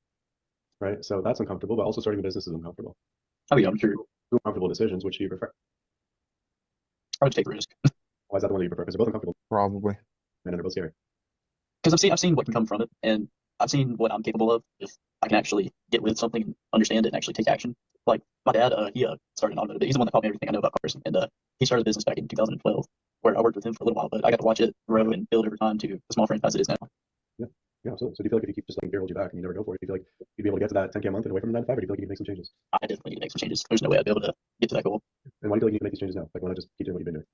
Right? So that's uncomfortable, but also starting a business is uncomfortable. Oh yeah, I'm sure. Two uncomfortable decisions. Which do you prefer? I would take a risk Why is that the one that you prefer? Because they're both uncomfortable Probably. and they're both scary. because I've seen what can come from it, and I've seen what I'm capable of if I can actually get with something and understand it and actually take action. Like my dad, he started an automotive. He's the one that taught me everything I know about cars, and he started a business back in 2012, where I worked with him for a little while, but I got to watch it grow and build over time to the small franchise it is now. Yeah, absolutely. So do you feel like if you keep just letting fear hold you back and you never go for it, do you feel like you'd be able to get to that 10K a month and away from the 9 to 5, or do you feel like you need to make some changes? I definitely need to make some changes. There's no way I'd be able to get to that goal. And why do you feel like you need to make these changes now? Like, why not just keep doing what you've been doing?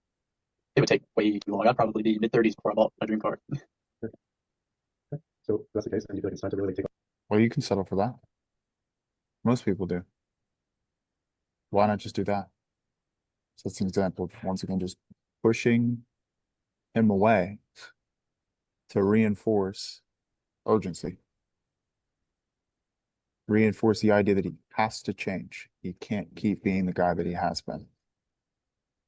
It would take way too long. I'd probably be mid-30s before I bought my dream car. So if that's the case, then do you feel like it's time to really take Well, you can settle for that. Most people do. Why not just do that? So that's an example of, once again, just pushing him away to reinforce urgency. Reinforce the idea that he has to change. He can't keep being the guy that he has been. on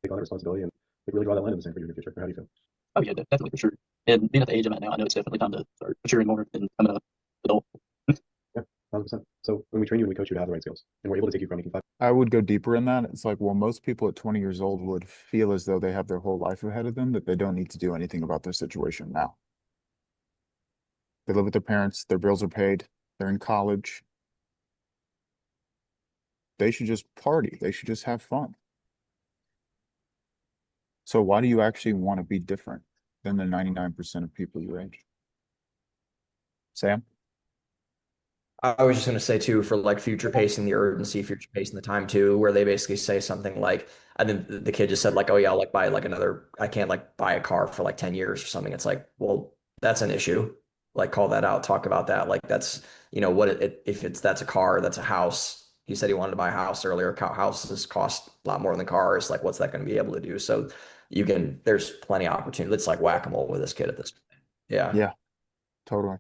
that responsibility and like, really draw that line in the sand for you in the future? Or how do you feel? Oh yeah, definitely for sure. And being at the age I'm at now, I know it's definitely time to start maturing more and becoming an adult. Yeah, 100%. So when we train you and we coach you to have the right skills, and we're able to take you from making 5. I would go deeper in that. It's like, well, most people at 20 years old would feel as though they have their whole life ahead of them, that they don't need to do anything about their situation now. They live with their parents, their bills are paid, they're in college. They should just party. They should just have fun. So why do you actually want to be different than the 99% of people your age? Sam? I was just going to say too, for like future pacing the urgency, future pacing the time too, where they basically say something like, I think the kid just said like, oh yeah, I'll like buy like another, I can't like buy a car for like 10 years or something. It's like, well, that's an issue. Like call that out, talk about that. Like that's, what if that's a car, that's a house. He said he wanted to buy a house earlier. Houses cost a lot more than cars. Like what's that going to be able to do? So there's plenty of opportunity. It's like whack-a-mole with this kid at this point. Yeah. Yeah, totally.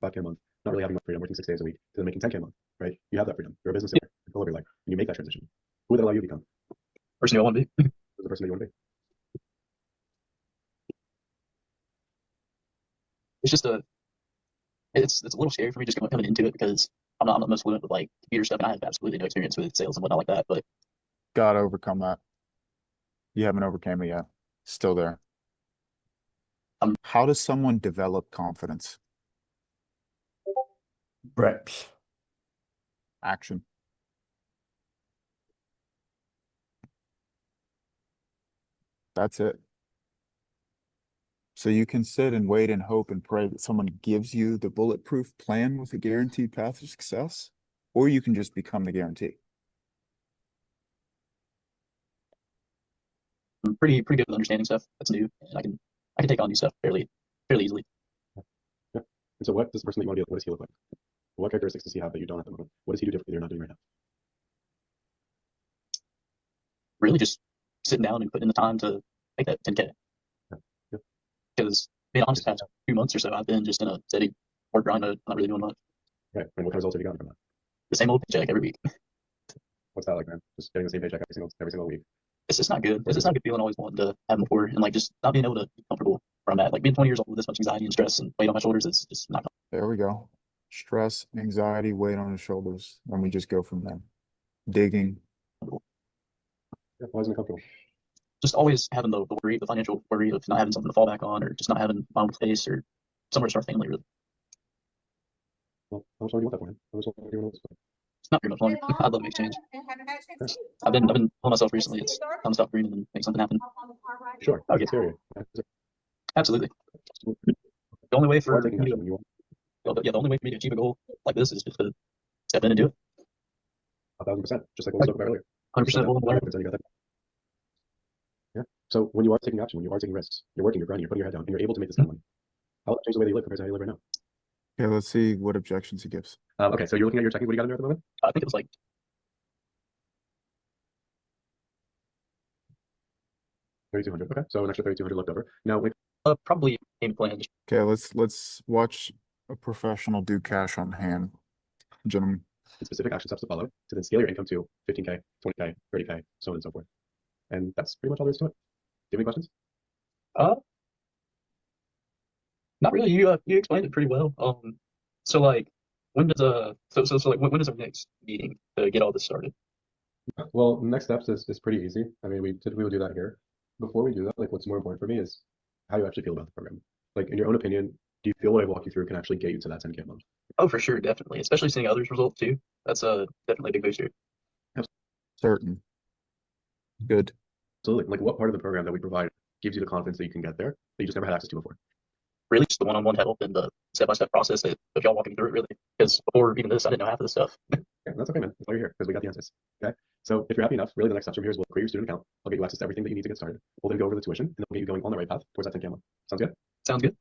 5K a month, not really having much freedom, working 6 days a week, to then making 10K a month, right? You have that freedom. You're a business owner, control of your life, and you make that transition. Who would that allow you to become? Person I want to be. Who's the person that you want to be? It's just it's a little scary for me just coming into it because I'm not the most fluent with like computer stuff and I have absolutely no experience with sales and whatnot like that. But Gotta overcome that. You haven't overcame it yet. Still there. How does someone develop confidence? Reps. Action. That's it. So you can sit and wait and hope and pray that someone gives you the bulletproof plan with a guaranteed path to success, or you can just become the guarantee. I'm pretty good with understanding stuff that's new, and I can take on new stuff fairly easily. Yeah. And so what does the person that you want to be, what does he look like? What characteristics does he have that you don't at the moment? What does he do differently that you're not doing right now? Really just sitting down and putting in the time to make that 10K. Yeah. Because being honest, the past 2 months or so, I've been just in a steady work grind mode, not really doing much. Right. And what kind of results have you gotten from that? The same old paycheck every week. What's that like, man? Just getting the same paycheck every single week. It's just not good. It's just not a good feeling always wanting to have more and like just not being able to be comfortable where I'm at. Like being 20 years old with this much anxiety and stress and weight on my shoulders, it's just not There we go. Stress, anxiety, weight on his shoulders. And we just go from there. Digging. comfortable. Yeah, why isn't it comfortable? Just always having the worry, the financial worry of not having something to fall back on, or just not having my own space or somewhere to start a family. Really, Well, how much longer do you want that for, man? How much longer do you want this for? it's not very much longer. I'd love to make change. I've been telling myself recently it's time to stop dreaming and make something happen. Sure. I'll get serious. Absolutely. The only way for taking me action when you want. the only way for me to achieve a goal like this is just to step in and do it. 1,000%. Just like what we spoke about earlier. 100% willing to learn. Until you got that. Yeah. So when you are taking action, when you are taking risks, you're working, you're grinding, you're putting your head down, and you're able to make this kind of money. How will that change the way that you live compared to how you live right now? Okay, let's see what objections he gives. Okay, so you're looking at your checking. What do you got in there at the moment? I think it was like 3,200. Okay, so an extra 3,200 left over. Now, when probably game plan. Okay, let's watch a professional do cash on hand. Gentlemen. specific action steps to follow to then scale your income to 15K, 20K, 30K, so on and so forth. And that's pretty much all there is to it. Do you have any questions? Not really. You explained it pretty well. So like, when does when is our next meeting to get all this started? Well, next steps is pretty easy. I mean, we typically will do that here. Before we do that, like what's more important for me is how you actually feel about the program. Like in your own opinion, do you feel what I walk you through can actually get you to that 10K a month? Oh, for sure, definitely. Especially seeing others' results too. That's definitely a big booster. Certain. Good. Absolutely. Like what part of the program that we provide gives you the confidence that you can get there that you just never had access to before? Really, just the one-on-one help and the step-by-step process that of y'all walking me through it. Really, because before even this, I didn't know half of this stuff. Yeah, that's okay, man. That's why you're here, because we got the answers. Okay. So if you're happy enough, really the next step from here is we'll create your student account. I'll get you access to everything that you need to get started. We'll then go over the tuition and then we'll get you going on the right path towards that 10K a month. Sounds good? Sounds good.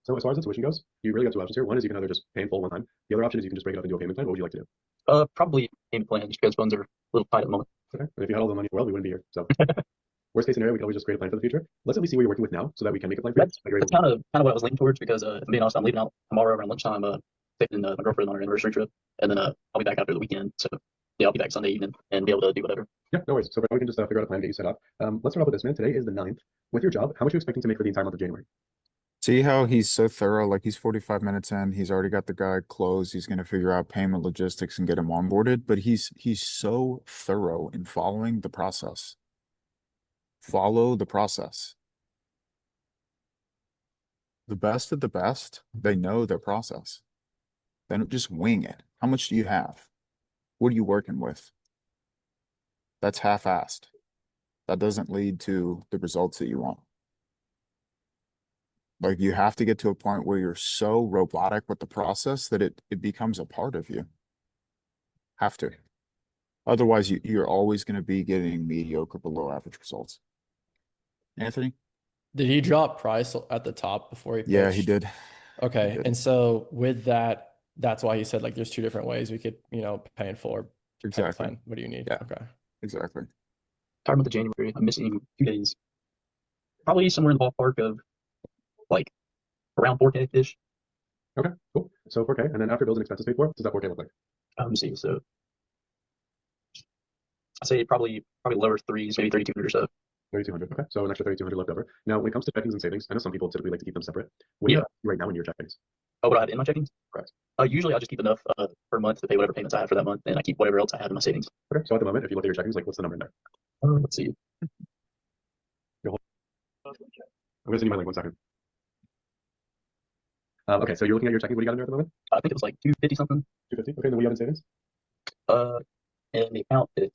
So as far as the tuition goes, you really got two options here. One is you can either just pay in full one time. The other option is you can just break it up into a payment plan. What would you like to do? Probably payment plan just because funds are a little tight at the moment. Okay. And if you had all the money in the world, we wouldn't be here. So worst case scenario, we can always just create a plan for the future. Let's at least see what you're working with now so that we can make a plan for you. That's kind of what I was leaning towards because, if I'm being honest, I'm leaving out tomorrow around lunchtime, taking my girlfriend on her anniversary trip, and then I'll be back after the weekend. So yeah, I'll be back Sunday evening and be able to do whatever. Yeah, no worries. So we can just figure out a plan, get you set up. Let's start off with this, man. Today is the 9th. With your job, how much are you expecting to make for the entire month of January? See how he's so thorough, like he's 45 minutes in, he's already got the guy closed, he's going to figure out payment logistics and get him onboarded, but he's so thorough in following the process. Follow the process. The best of the best, they know their process. They don't just wing it. How much do you have? What are you working with? That's half-assed. That doesn't lead to the results that you want. Like you have to get to a point where you're so robotic with the process that it becomes a part of you. Have to. Otherwise, you're always going to be getting mediocre below average results. Anthony? Did he drop price at the top before he pitched? Yeah, he did. Okay. He did. And so with that, that's why he said like there's two different ways we could, pay in full or pay Exactly. plan. What do you need? Yeah. Okay. Exactly. Talking about the January, I'm missing 2 days. Probably somewhere in the ballpark of like around 4K ish. Okay, cool. So 4K, and then after bills and expenses paid for, what does that 4K look like? Let me see. So I say probably lower threes, maybe 3,200 or so. 3,200. Okay, so an extra 3,200 left over. Now, when it comes to checkings and savings, I know some people typically like to keep them separate. What do you have right now in your checkings? Oh, what I have in my checkings? Correct. Usually I just keep enough per month to pay whatever payments I have for that month, and I keep whatever else I have in my savings. Okay, so at the moment, if you look at your checkings, like what's the number in there? Let's see. I'm gonna send you my link 1 second. Okay, so you're looking at your checkings. What do you got in there at the moment? I think it was like 250 something. 250. Okay, and then what do you have in savings? And the account is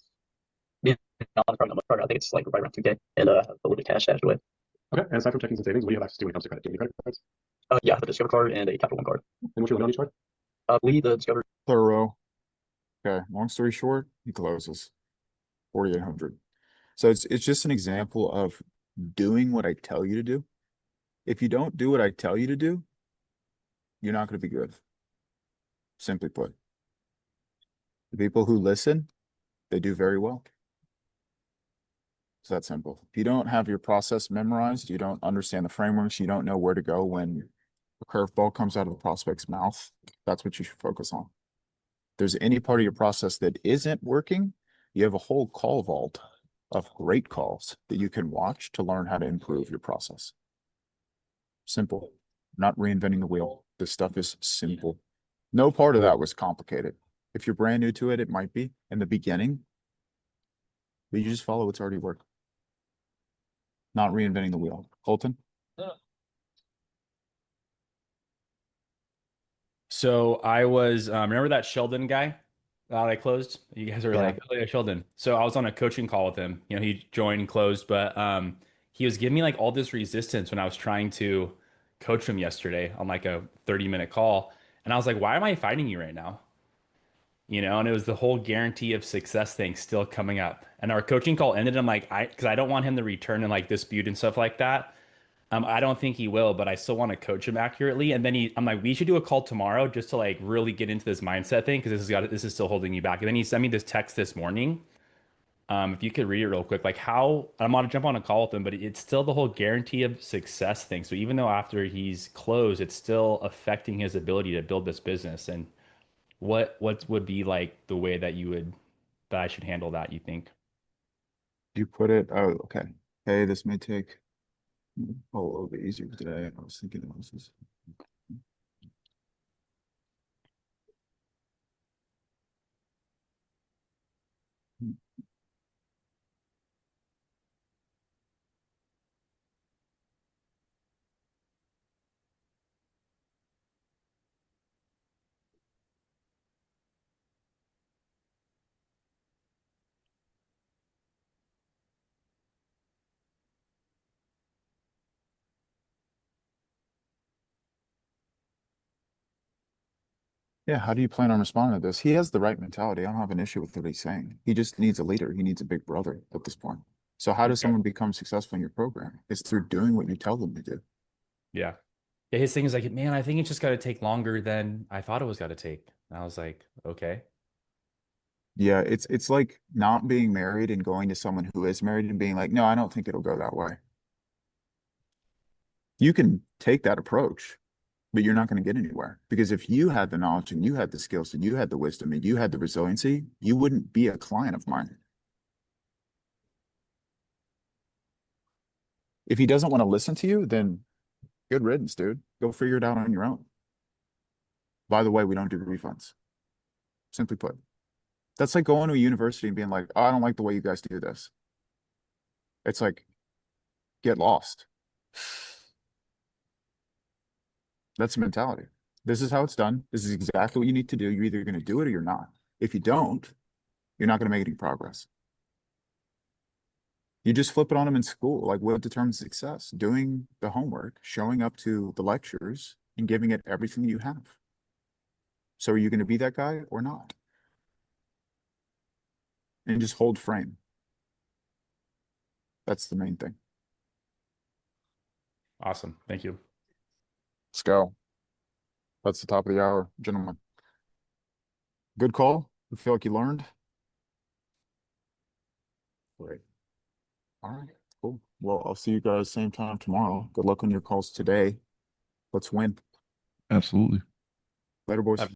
probably not much harder. I think it's like right around 2K, and I have a little bit of cash stashed away. Okay, and aside from checkings and savings, what do you have access to when it comes to credit? Do you have any credit cards? Yeah, I have a Discover card and a Capital One card. And what's your limit on each card? I believe the Discover. Thorough. Okay, long story short, he closes 4,800. So it's just an example of doing what I tell you to do. If you don't do what I tell you to do, you're not going to be good. Simply put. The people who listen, they do very well. It's that simple. If you don't have your process memorized, you don't understand the frameworks, you don't know where to go when a curveball comes out of the prospect's mouth, that's what you should focus on. If there's any part of your process that isn't working, you have a whole call vault of great calls that you can watch to learn how to improve your process. Simple. Not reinventing the wheel. This stuff is simple. No part of that was complicated. If you're brand new to it, it might be in the beginning, but you just follow what's already worked. Not reinventing the wheel. Colton? So I was, remember that Sheldon guy that I closed? You guys are Yeah. like, oh yeah, Sheldon. So I was on a coaching call with him. You know, he joined and closed, but he was giving me like all this resistance when I was trying to coach him yesterday on like a 30-minute call. And I was like, why am I fighting you right now? You know, and it was the whole guarantee of success thing still coming up. And our coaching call ended. I'm like, because I don't want him to return and like dispute and stuff like that. I don't think he will, but I still want to coach him accurately. And then I'm like, we should do a call tomorrow just to like really get into this mindset thing because this is still holding you back. And then he sent me this text this morning. If you could read it real quick, like how I'm gonna jump on a call with him, but it's still the whole guarantee of success thing. So even though after he's closed, it's still affecting his ability to build this business. And what would be like the way that I should handle that, you think? You put it, oh, okay. Hey, this may take a little bit easier today. I was thinking this is. Yeah, how do you plan on responding to this? He has the right mentality. I don't have an issue with what he's saying. He just needs a leader. He needs a big brother at this point. So how does someone become successful in your program? It's through doing what you tell them to do. Yeah. Yeah, his thing is like, man, I think it's just got to take longer than I thought it was got to take. And I was like, okay. Yeah, it's like not being married and going to someone who is married and being like, no, I don't think it'll go that way. You can take that approach, but you're not going to get anywhere because if you had the knowledge and you had the skills and you had the wisdom and you had the resiliency, you wouldn't be a client of mine. If he doesn't want to listen to you, then good riddance, dude. Go figure it out on your own. By the way, we don't do refunds. Simply put, that's like going to a university and being like, oh, I don't like the way you guys do this. It's like, get lost. That's the mentality. This is how it's done. This is exactly what you need to do. You're either going to do it or you're not. If you don't, you're not going to make any progress. You just flip it on them in school. Like what determines success? Doing the homework, showing up to the lectures, and giving it everything you have. So are you going to be that guy or not? And just hold frame. That's the main thing. Awesome. Thank you. Let's go. That's the top of the hour, gentlemen. Good call. You feel like you learned? Great. All right, cool. Well, I'll see you guys same time tomorrow. Good luck on your calls today. Let's win. Absolutely. Later, boys.